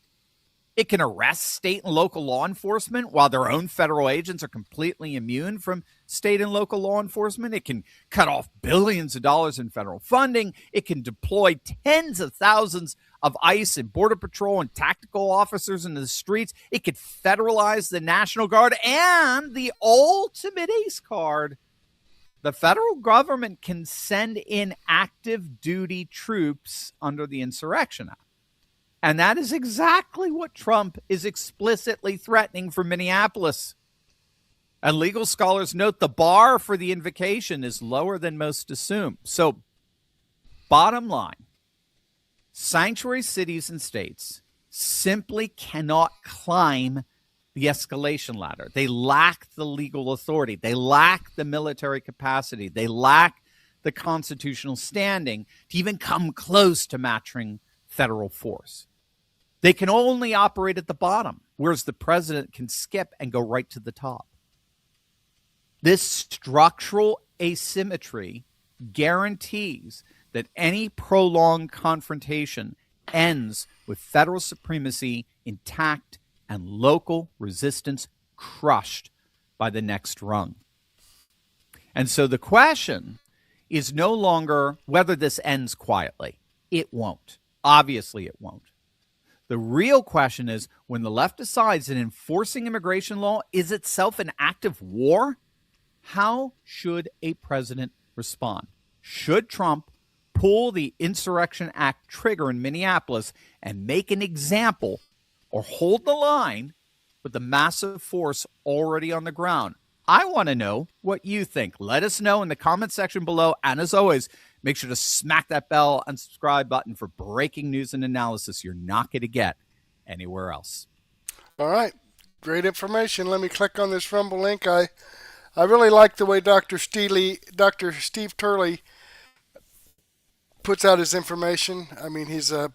It can arrest state and local law enforcement while their own federal agents are completely immune from state and local law enforcement. It can cut off billions of dollars in federal funding. It can deploy tens of thousands of ICE and Border Patrol and tactical officers into the streets. It could federalize the National Guard, and the ultimate ace card, the federal government can send in active duty troops under the Insurrection Act. And that is exactly what Trump is explicitly threatening for Minneapolis. And legal scholars note the bar for the invocation is lower than most assume. So, bottom line, sanctuary cities and states simply cannot climb the escalation ladder. They lack the legal authority. They lack the military capacity. They lack the constitutional standing to even come close to matching federal force. They can only operate at the bottom, whereas the president can skip and go right to the top. This structural asymmetry guarantees that any prolonged confrontation ends with federal supremacy intact and local resistance crushed by the next rung. And so the question is no longer whether this ends quietly. It won't. Obviously, it won't. The real question is, when the left decides that enforcing immigration law is itself an act of war, how should a president respond? Should Trump pull the Insurrection Act trigger in Minneapolis and make an example, or hold the line with the massive force already on the ground? I want to know what you think. Let us know in the comment section below. And as always, make sure to smack that bell and subscribe button for breaking news and analysis you're not going to get anywhere else. All right. Great information. Let me click on this Rumble link. I really like the way Dr. Steve Turley puts out his information. I mean, he's a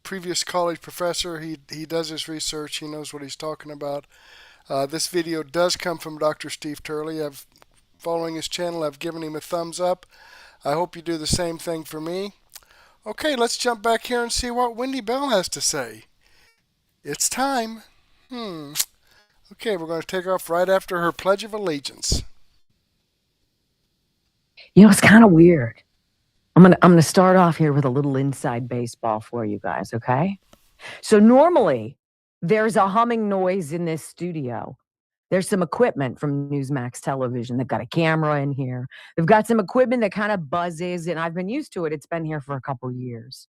previous college professor. He does his research. He knows what he's talking about. This video does come from Dr. Steve Turley. Following his channel, I've given him a thumbs up. I hope you do the same thing for me. Okay, let's jump back here and see what Wendy Bell has to say. It's time. Okay, we're going to take off right after her Pledge of Allegiance. You know, it's kind of weird. I'm gonna start off here with a little inside baseball for you guys, okay? So normally, there's a humming noise in this studio. There's some equipment from Newsmax Television. They've got a camera in here. They've got some equipment that kind of buzzes, and I've been used to it. It's been here for a couple years.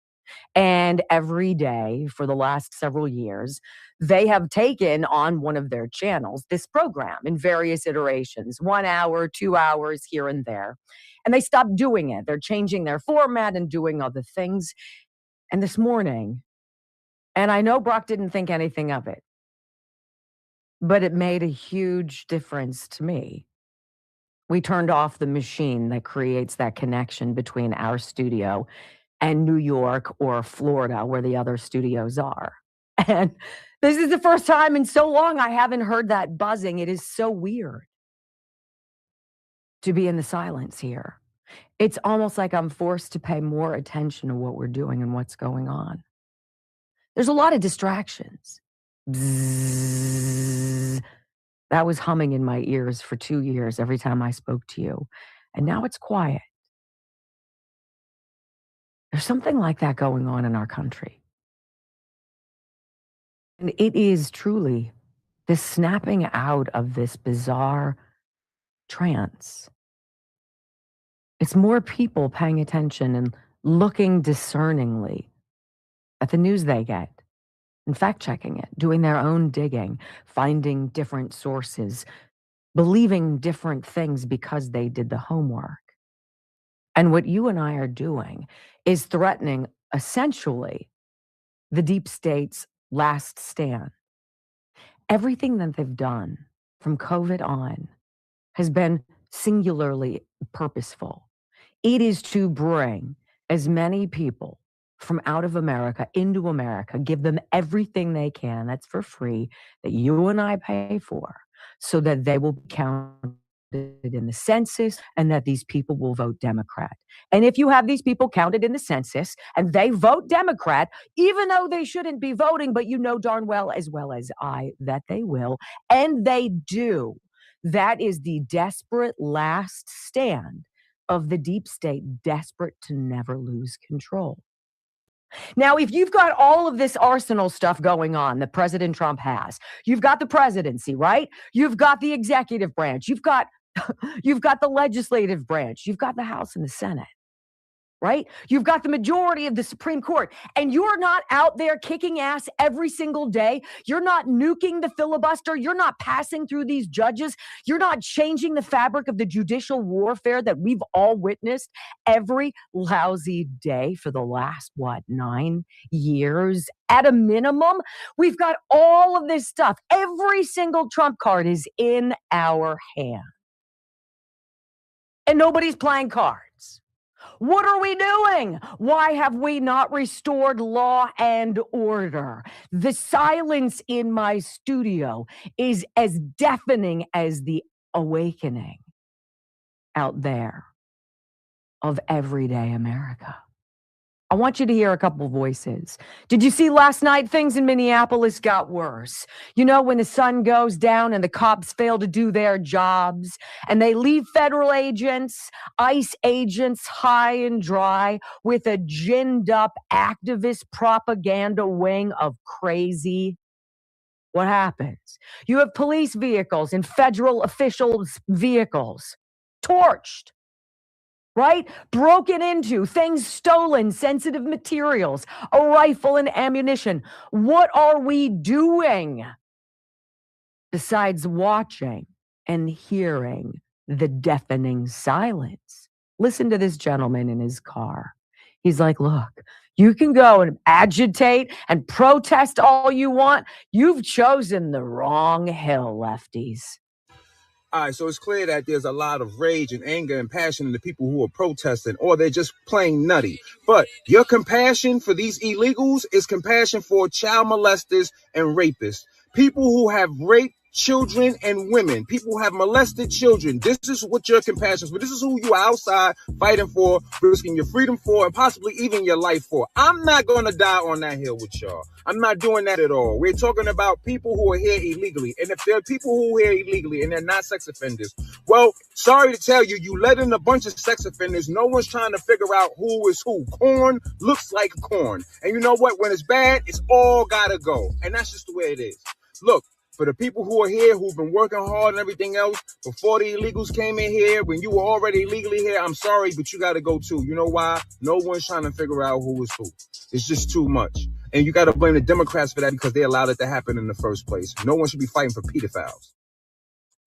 And every day for the last several years, they have taken on one of their channels this program in various iterations, 1 hour, 2 hours here and there. And they stopped doing it. They're changing their format and doing other things. And this morning, and I know Brock didn't think anything of it, but it made a huge difference to me. We turned off the machine that creates that connection between our studio and New York or Florida, where the other studios are. And this is the first time in so long I haven't heard that buzzing. It is so weird to be in the silence here. It's almost like I'm forced to pay more attention to what we're doing and what's going on. There's a lot of distractions. Bzzz. That was humming in my ears for 2 years every time I spoke to you. And now it's quiet. There's something like that going on in our country. And it is truly this snapping out of this bizarre trance. It's more people paying attention and looking discerningly at the news they get and fact-checking it, doing their own digging, finding different sources, believing different things because they did the homework. And what you and I are doing is threatening, essentially, the deep state's last stand. Everything that they've done from COVID on has been singularly purposeful. It is to bring as many people from out of America into America, give them everything they can, that's for free, that you and I pay for, so that they will be counted in the census and that these people will vote Democrat. And if you have these people counted in the census and they vote Democrat, even though they shouldn't be voting, but you know darn well as I that they will, and they do, that is the desperate last stand of the deep state, desperate to never lose control. Now, if you've got all of this arsenal stuff going on that President Trump has, you've got the presidency, right? You've got the executive branch. You've got the legislative branch. You've got the House and the Senate, right? You've got the majority of the Supreme Court, and you're not out there kicking ass every single day. You're not nuking the filibuster. You're not passing through these judges. You're not changing the fabric of the judicial warfare that we've all witnessed every lousy day for the last, 9 years at a minimum. We've got all of this stuff. Every single Trump card is in our hand. And nobody's playing cards. What are we doing? Why have we not restored law and order? The silence in my studio is as deafening as the awakening out there of everyday America. I want you to hear a couple voices. Did you see last night? Things in Minneapolis got worse. You know, when the sun goes down and the cops fail to do their jobs and they leave federal agents, ICE agents high and dry with a ginned up activist propaganda wing of crazy. What happens? You have police vehicles and federal officials' vehicles torched. Right? Broken into, things stolen, sensitive materials, a rifle and ammunition. What are we doing besides watching and hearing the deafening silence? Listen to this gentleman in his car. He's like, look, you can go and agitate and protest all you want. You've chosen the wrong hill, lefties. All right, so it's clear that there's a lot of rage and anger and passion in the people who are protesting, or they're just plain nutty. But your compassion for these illegals is compassion for child molesters and rapists. People who have raped children and women, people who have molested children. This is what your compassion is for. This is who you are outside fighting for, risking your freedom for, and possibly even your life for. I'm not going to die on that hill with y'all. I'm not doing that at all. We're talking about people who are here illegally. And if there are people who are here illegally and they're not sex offenders, well, sorry to tell you, you let in a bunch of sex offenders. No one's trying to figure out who is who. Corn looks like corn. And you know what? When it's bad, it's all got to go. And that's just the way it is. Look, for the people who are here, who've been working hard and everything else, before the illegals came in here, when you were already illegally here, I'm sorry, but you got to go too. You know why? No one's trying to figure out who is who. It's just too much. And you got to blame the Democrats for that because they allowed it to happen in the first place. No one should be fighting for pedophiles.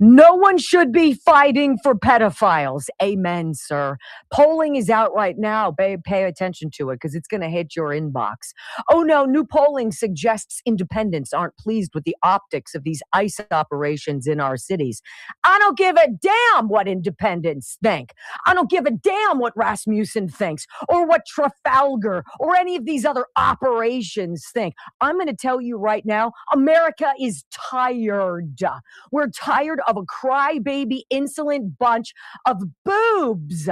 No one should be fighting for pedophiles. Amen, sir. Polling is out right now. Pay attention to it because it's going to hit your inbox. Oh no, new polling suggests independents aren't pleased with the optics of these ICE operations in our cities. I don't give a damn what independents think. I don't give a damn what Rasmussen thinks or what Trafalgar or any of these other operations think. I'm going to tell you right now, America is tired. We're tired of a crybaby, insolent bunch of boobs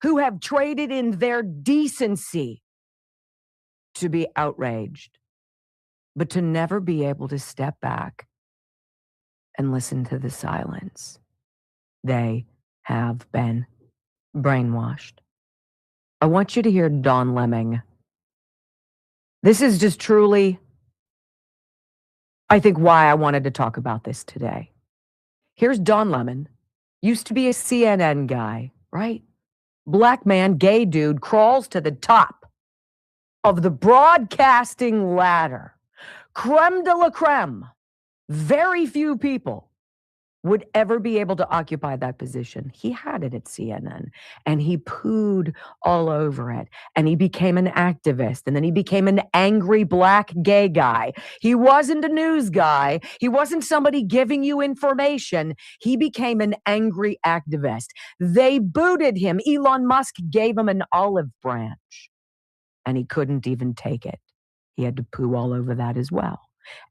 who have traded in their decency to be outraged, but to never be able to step back and listen to the silence. They have been brainwashed. I want you to hear Don Lemon. This is just truly, I think, why I wanted to talk about this today. Here's Don Lemon, used to be a CNN guy, right? Black man, gay dude, crawls to the top of the broadcasting ladder. Creme de la creme. Very few people would ever be able to occupy that position. He had it at CNN, and he pooed all over it, and he became an activist, and then he became an angry black gay guy. He wasn't a news guy. He wasn't somebody giving you information. He became an angry activist. They booted him. Elon Musk gave him an olive branch, and he couldn't even take it. He had to poo all over that as well.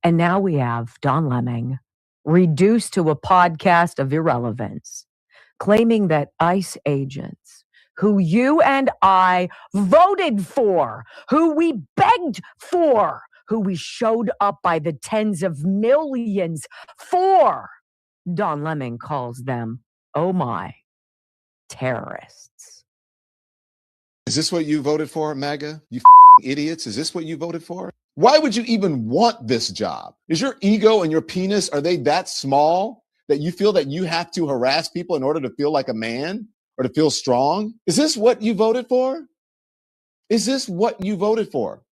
And now we have Don Lemon reduced to a podcast of irrelevance, claiming that ICE agents, who you and I voted for, who we begged for, who we showed up by the tens of millions for, Don Lemon calls them, oh my, terrorists. Is this what you voted for, MAGA? You idiots? Is this what you voted for? Why would you even want this job? Is your ego and your penis, are they that small that you feel that you have to harass people in order to feel like a man or to feel strong? Is this what you voted for? Is this what you voted for?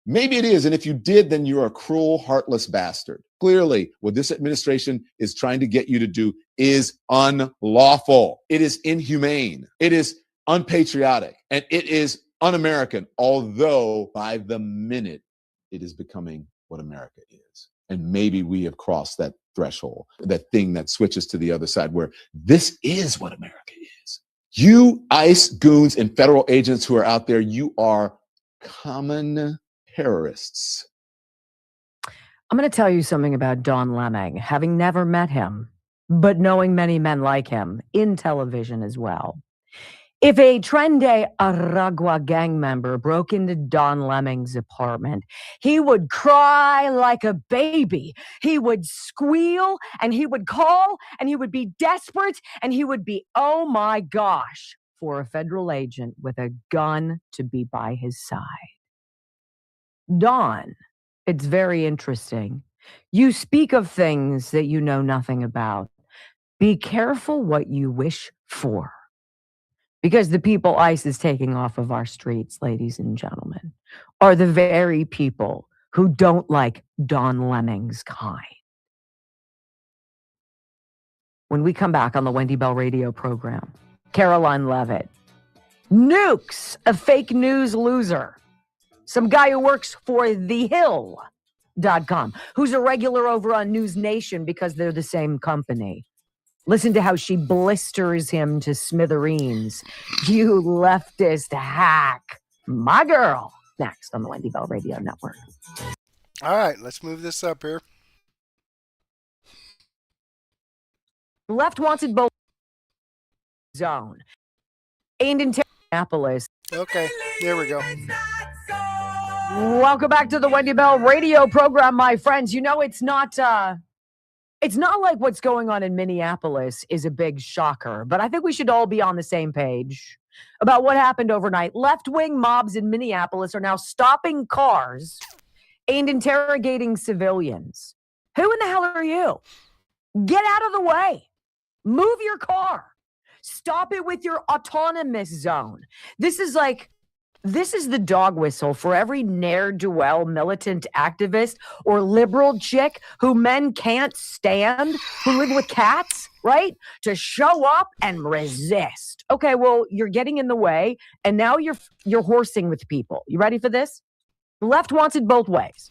Maybe it is. And if you did, then you're a cruel, heartless bastard. Clearly, what this administration is trying to get you to do is unlawful. It is inhumane. It is unpatriotic. And it is un-American, although by the minute it is becoming what America is. And maybe we have crossed that threshold, that thing that switches to the other side where this is what America is. You ICE goons and federal agents who are out there, you are common terrorists. I'm going to tell you something about Don Lemon, having never met him, but knowing many men like him in television as well. If a Trende Aragua gang member broke into Don Lemming's apartment, he would cry like a baby. He would squeal and he would call and he would be desperate and he would be, oh my gosh, for a federal agent with a gun to be by his side. Don, it's very interesting. You speak of things that you know nothing about. Be careful what you wish for. Because the people ICE is taking off of our streets, ladies and gentlemen, are the very people who don't like Don Lemming's kind. When we come back on the Wendy Bell radio program, Caroline Levitt nukes a fake news loser, some guy who works for thehill.com, who's a regular over on News Nation because they're the same company. Listen to how she blisters him to smithereens. You leftist hack. My girl. Next on the Wendy Bell Radio Network. All right, let's move this up here. The left wants it both zone. Aimed in Minneapolis. Okay, there we go. Welcome back to the Wendy Bell Radio program, my friends. You know, it's not like what's going on in Minneapolis is a big shocker, but I think we should all be on the same page about what happened overnight. Left-wing mobs in Minneapolis are now stopping cars and interrogating civilians. Who in the hell are you? Get out of the way. Move your car. Stop it with your autonomous zone. This is the dog whistle for every ne'er-do-well militant activist or liberal chick who men can't stand, who live with cats, right? To show up and resist. Okay, well, you're getting in the way, and now you're horsing with people. You ready for this? The left wants it both ways.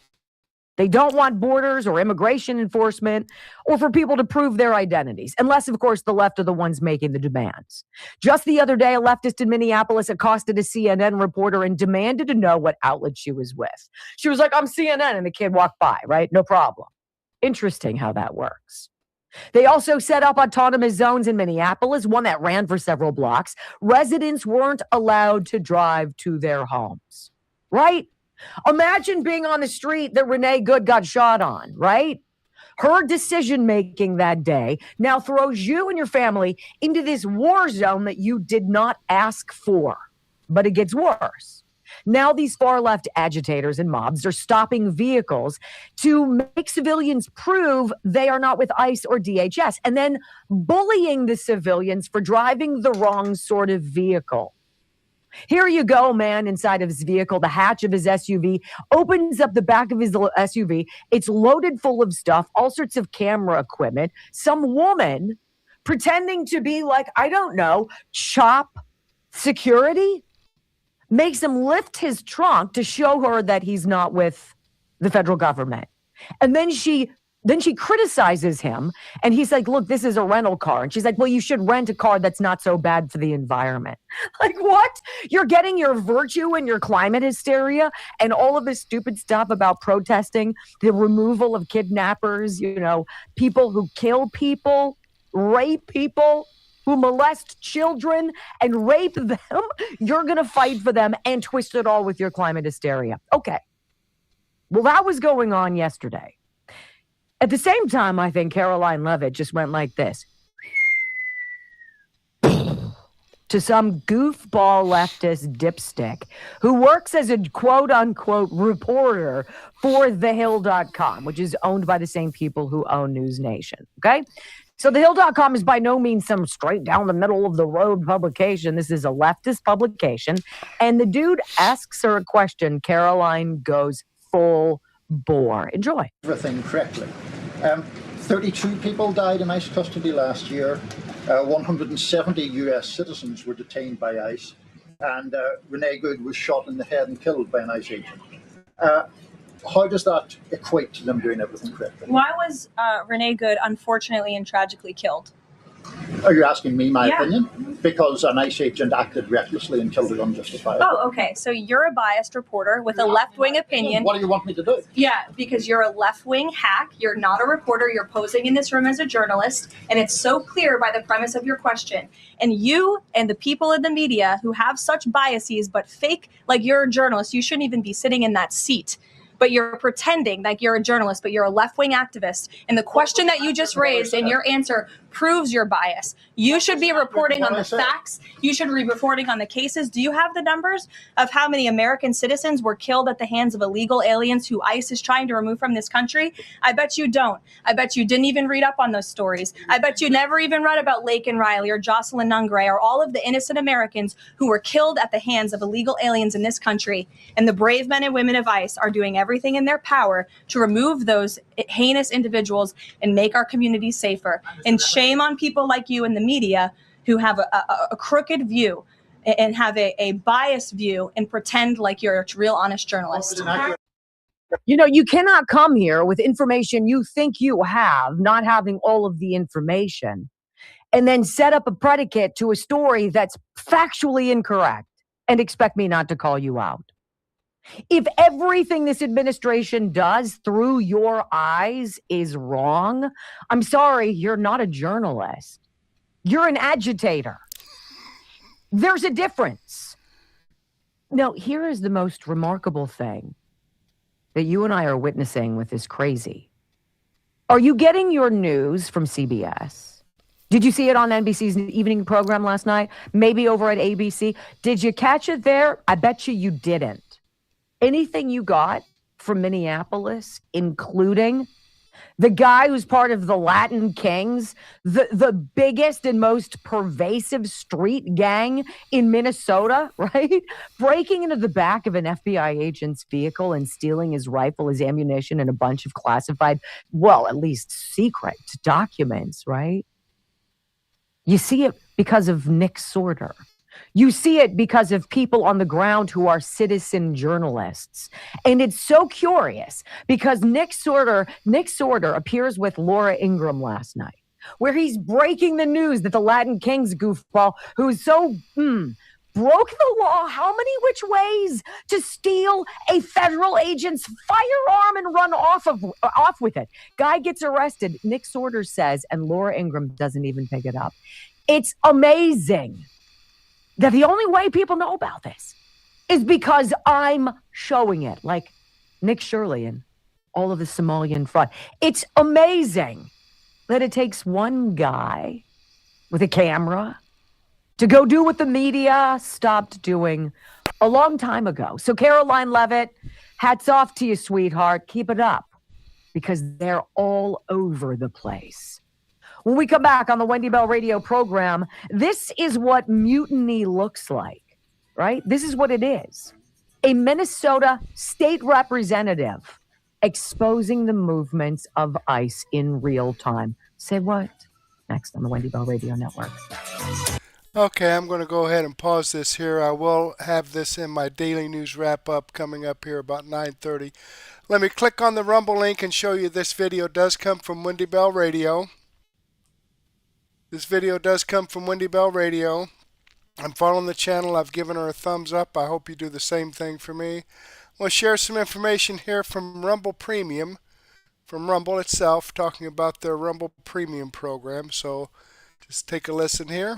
They don't want borders or immigration enforcement or for people to prove their identities, unless, of course, the left are the ones making the demands. Just the other day, a leftist in Minneapolis accosted a CNN reporter and demanded to know what outlet she was with. She was like, I'm CNN, and the kid walked by, right? No problem. Interesting how that works. They also set up autonomous zones in Minneapolis, one that ran for several blocks. Residents weren't allowed to drive to their homes, right? Imagine being on the street that Renee Good got shot on, right? Her decision-making that day now throws you and your family into this war zone that you did not ask for. But it gets worse. Now these far-left agitators and mobs are stopping vehicles to make civilians prove they are not with ICE or DHS, and then bullying the civilians for driving the wrong sort of vehicle. Here you go, man, inside of his vehicle. The hatch of his SUV opens up the back of his SUV. It's loaded full of stuff, all sorts of camera equipment. Some woman pretending to be like, I don't know, CHOP security makes him lift his trunk to show her that he's not with the federal government. And then she criticizes him, and he's like, look, this is a rental car. And she's like, well, you should rent a car that's not so bad for the environment. Like, what? You're getting your virtue and your climate hysteria and all of this stupid stuff about protesting the removal of kidnappers, you know, people who kill people, rape people, who molest children and rape them. You're going to fight for them and twist it all with your climate hysteria. Okay. Well, that was going on yesterday. At the same time, I think Caroline Levitt just went like this to some goofball leftist dipstick who works as a quote-unquote reporter for thehill.com, which is owned by the same people who own News Nation, okay? So thehill.com is by no means some straight down the middle of the road publication. This is a leftist publication. And the dude asks her a question. Caroline goes full bore. Enjoy. Everything correctly. 32 people died in ICE custody last year. 170 U.S. citizens were detained by ICE. And Renee Good was shot in the head and killed by an ICE agent. How does that equate to them doing everything correctly? Why was Renee Good unfortunately and tragically killed? Are you asking me my opinion? Because an ICE agent acted recklessly and killed it unjustifiably. Oh, okay. So you're a biased reporter with a left-wing opinion. What do you want me to do? Yeah, because you're a left-wing hack. You're not a reporter. You're posing in this room as a journalist. And it's so clear by the premise of your question. And you and the people in the media who have such biases but fake like you're a journalist, you shouldn't even be sitting in that seat. But you're pretending like you're a journalist, but you're a left-wing activist. And the question that you just raised and your answer proves your bias. You should be reporting on the facts. You should be reporting on the cases. Do you have the numbers of how many American citizens were killed at the hands of illegal aliens who ICE is trying to remove from this country? I bet you don't. I bet you didn't even read up on those stories. I bet you never even read about Laken Riley or Jocelyn Nungray or all of the innocent Americans who were killed at the hands of illegal aliens in this country. And the brave men and women of ICE are doing everything in their power to remove those heinous individuals and make our communities safer. And shame on people like you in the media who have a crooked view and have a biased view and pretend like you're a real honest journalist. You know, you cannot come here with information you think you have, not having all of the information, and then set up a predicate to a story that's factually incorrect and expect me not to call you out. If everything this administration does through your eyes is wrong, I'm sorry, you're not a journalist. You're an agitator. There's a difference. Now, here is the most remarkable thing that you and I are witnessing with this crazy. Are you getting your news from CBS? Did you see it on NBC's evening program last night? Maybe over at ABC? Did you catch it there? I bet you didn't. Anything you got from Minneapolis, including the guy who's part of the Latin Kings, the biggest and most pervasive street gang in Minnesota, right? Breaking into the back of an FBI agent's vehicle and stealing his rifle, his ammunition, and a bunch of classified, well, at least secret documents, right? You see it because of Nick Sorter. You see it because of people on the ground who are citizen journalists. And it's so curious because Nick Sorter appears with Laura Ingraham last night, where he's breaking the news that the Latin Kings goofball, who's so broke the law how many which ways to steal a federal agent's firearm and run off with it. Guy gets arrested, Nick Sorter says, and Laura Ingraham doesn't even pick it up. It's amazing that the only way people know about this is because I'm showing it, like Nick Shirley and all of the Somalian fraud. It's amazing that it takes one guy with a camera to go do what the media stopped doing a long time ago. So Caroline Levitt, hats off to you, sweetheart. Keep it up because they're all over the place. When we come back on the Wendy Bell radio program, this is what mutiny looks like, right? This is what it is. A Minnesota state representative exposing the movements of ICE in real time. Say what? Next on the Wendy Bell Radio Network. Okay, I'm going to go ahead and pause this here. I will have this in my daily news wrap-up coming up here about 9:30. Let me click on the Rumble link and show you this video does come from Wendy Bell Radio. This video does come from Wendy Bell Radio. I'm following the channel. I've given her a thumbs up. I hope you do the same thing for me. We'll share some information here from Rumble Premium, from Rumble itself, talking about their Rumble Premium program. So just take a listen here.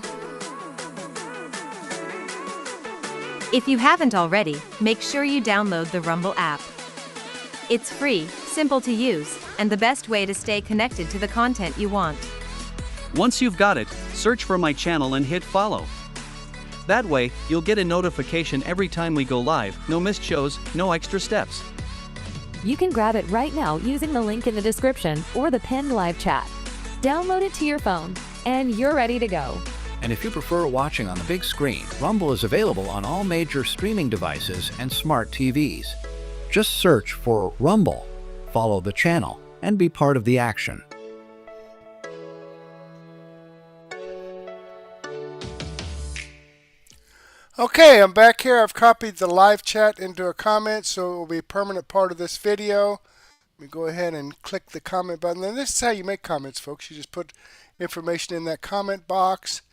If you haven't already, make sure you download the Rumble app. It's free, simple to use, and the best way to stay connected to the content you want. Once you've got it, search for my channel and hit follow. That way, you'll get a notification every time we go live, no missed shows, no extra steps. You can grab it right now using the link in the description or the pinned live chat. Download it to your phone, and you're ready to go. And if you prefer watching on the big screen, Rumble is available on all major streaming devices and smart TVs. Just search for Rumble, follow the channel, and be part of the action. Okay, I'm back here. I've copied the live chat into a comment, so it will be a permanent part of this video. Let me go ahead and click the comment button. And this is how you make comments, folks. You just put information in that comment box,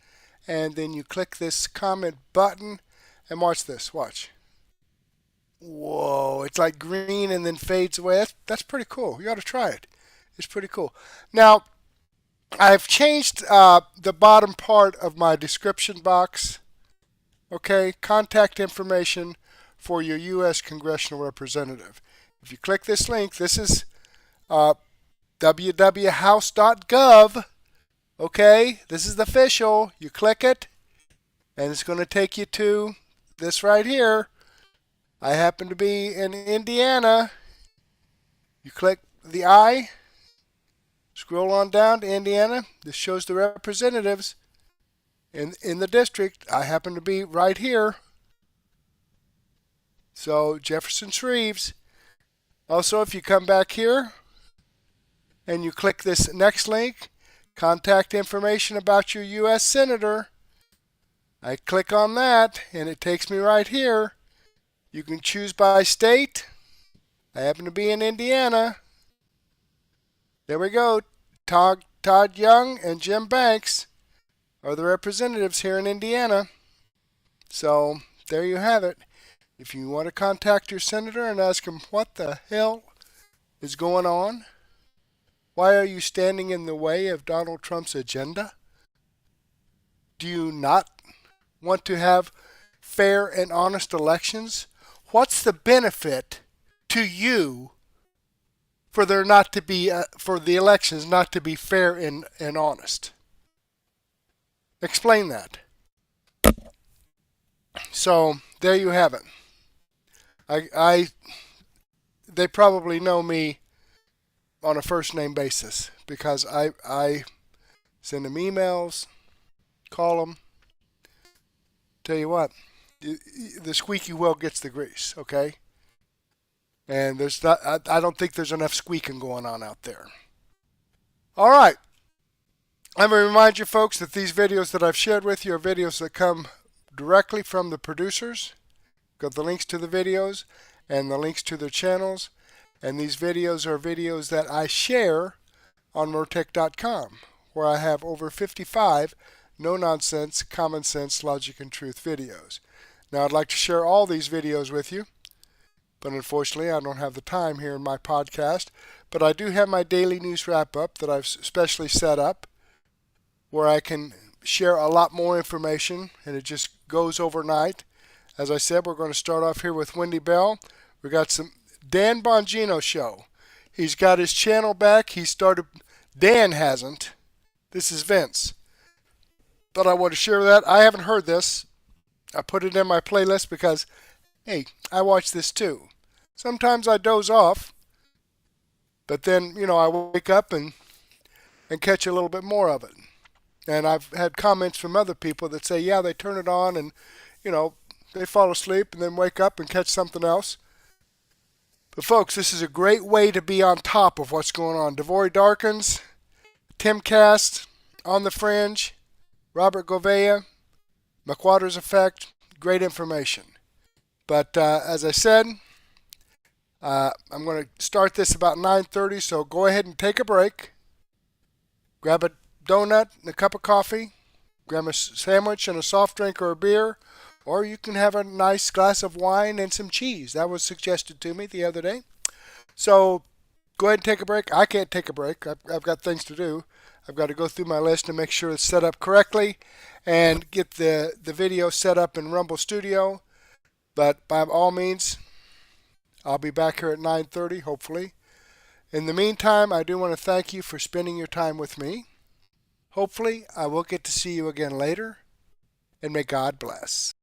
and then you click this comment button, and watch this. Watch. Whoa, it's like green and then fades away. That's pretty cool. You ought to try it. It's pretty cool. Now, I've changed the bottom part of my description box. Okay, contact information for your U.S. Congressional Representative. If you click this link, this is www.house.gov. Okay, this is the official. You click it, and it's going to take you to this right here. I happen to be in Indiana. You click the I, scroll on down to Indiana. This shows the representatives in the district. I happen to be right here. So Jefferson Shreves. Also, if you come back here and you click this next link, contact information about your U.S. Senator, I click on that and it takes me right here. You can choose by state. I happen to be in Indiana. There we go. Todd Young and Jim Banks are the representatives here in Indiana. So there you have it. If you want to contact your senator and ask him what the hell is going on, why are you standing in the way of Donald Trump's agenda? Do you not want to have fair and honest elections? What's the benefit to you for there not to be for the elections not to be fair and honest? Explain that. So there you have it. They probably know me on a first name basis because I send them emails, call them. Tell you what, the squeaky wheel gets the grease, okay? And there's not, I don't think there's enough squeaking going on out there. All right. I'm going to remind you folks that these videos that I've shared with you are videos that come directly from the producers. Got the links to the videos and the links to their channels. And these videos are videos that I share on Mertech.com, where I have over 55 no-nonsense, common sense, logic, and truth videos. Now, I'd like to share all these videos with you, but unfortunately, I don't have the time here in my podcast. But I do have my daily news wrap-up that I've specially set up, where I can share a lot more information, and it just goes overnight. As I said, we're going to start off here with Wendy Bell. We got some Dan Bongino show. He's got his channel back. He started. Dan hasn't. This is Vince. But I want to share that. I haven't heard this. I put it in my playlist because, hey, I watch this too. Sometimes I doze off, but then, I wake up and catch a little bit more of it. And I've had comments from other people that say, yeah, they turn it on and, they fall asleep and then wake up and catch something else. But folks, this is a great way to be on top of what's going on. Devory Darkins, Timcast, On the Fringe, Robert Gouveia, McWater's Effect, great information. But as I said, I'm going to start this about 9:30, so go ahead and take a break. Grab a donut and a cup of coffee. Grab a sandwich and a soft drink or a beer. Or you can have a nice glass of wine and some cheese. That was suggested to me the other day. So go ahead and take a break. I can't take a break. I've got things to do. I've got to go through my list and make sure it's set up correctly and get the video set up in Rumble Studio. But by all means, I'll be back here at 9:30, hopefully. In the meantime, I do want to thank you for spending your time with me. Hopefully, I will get to see you again later, and may God bless.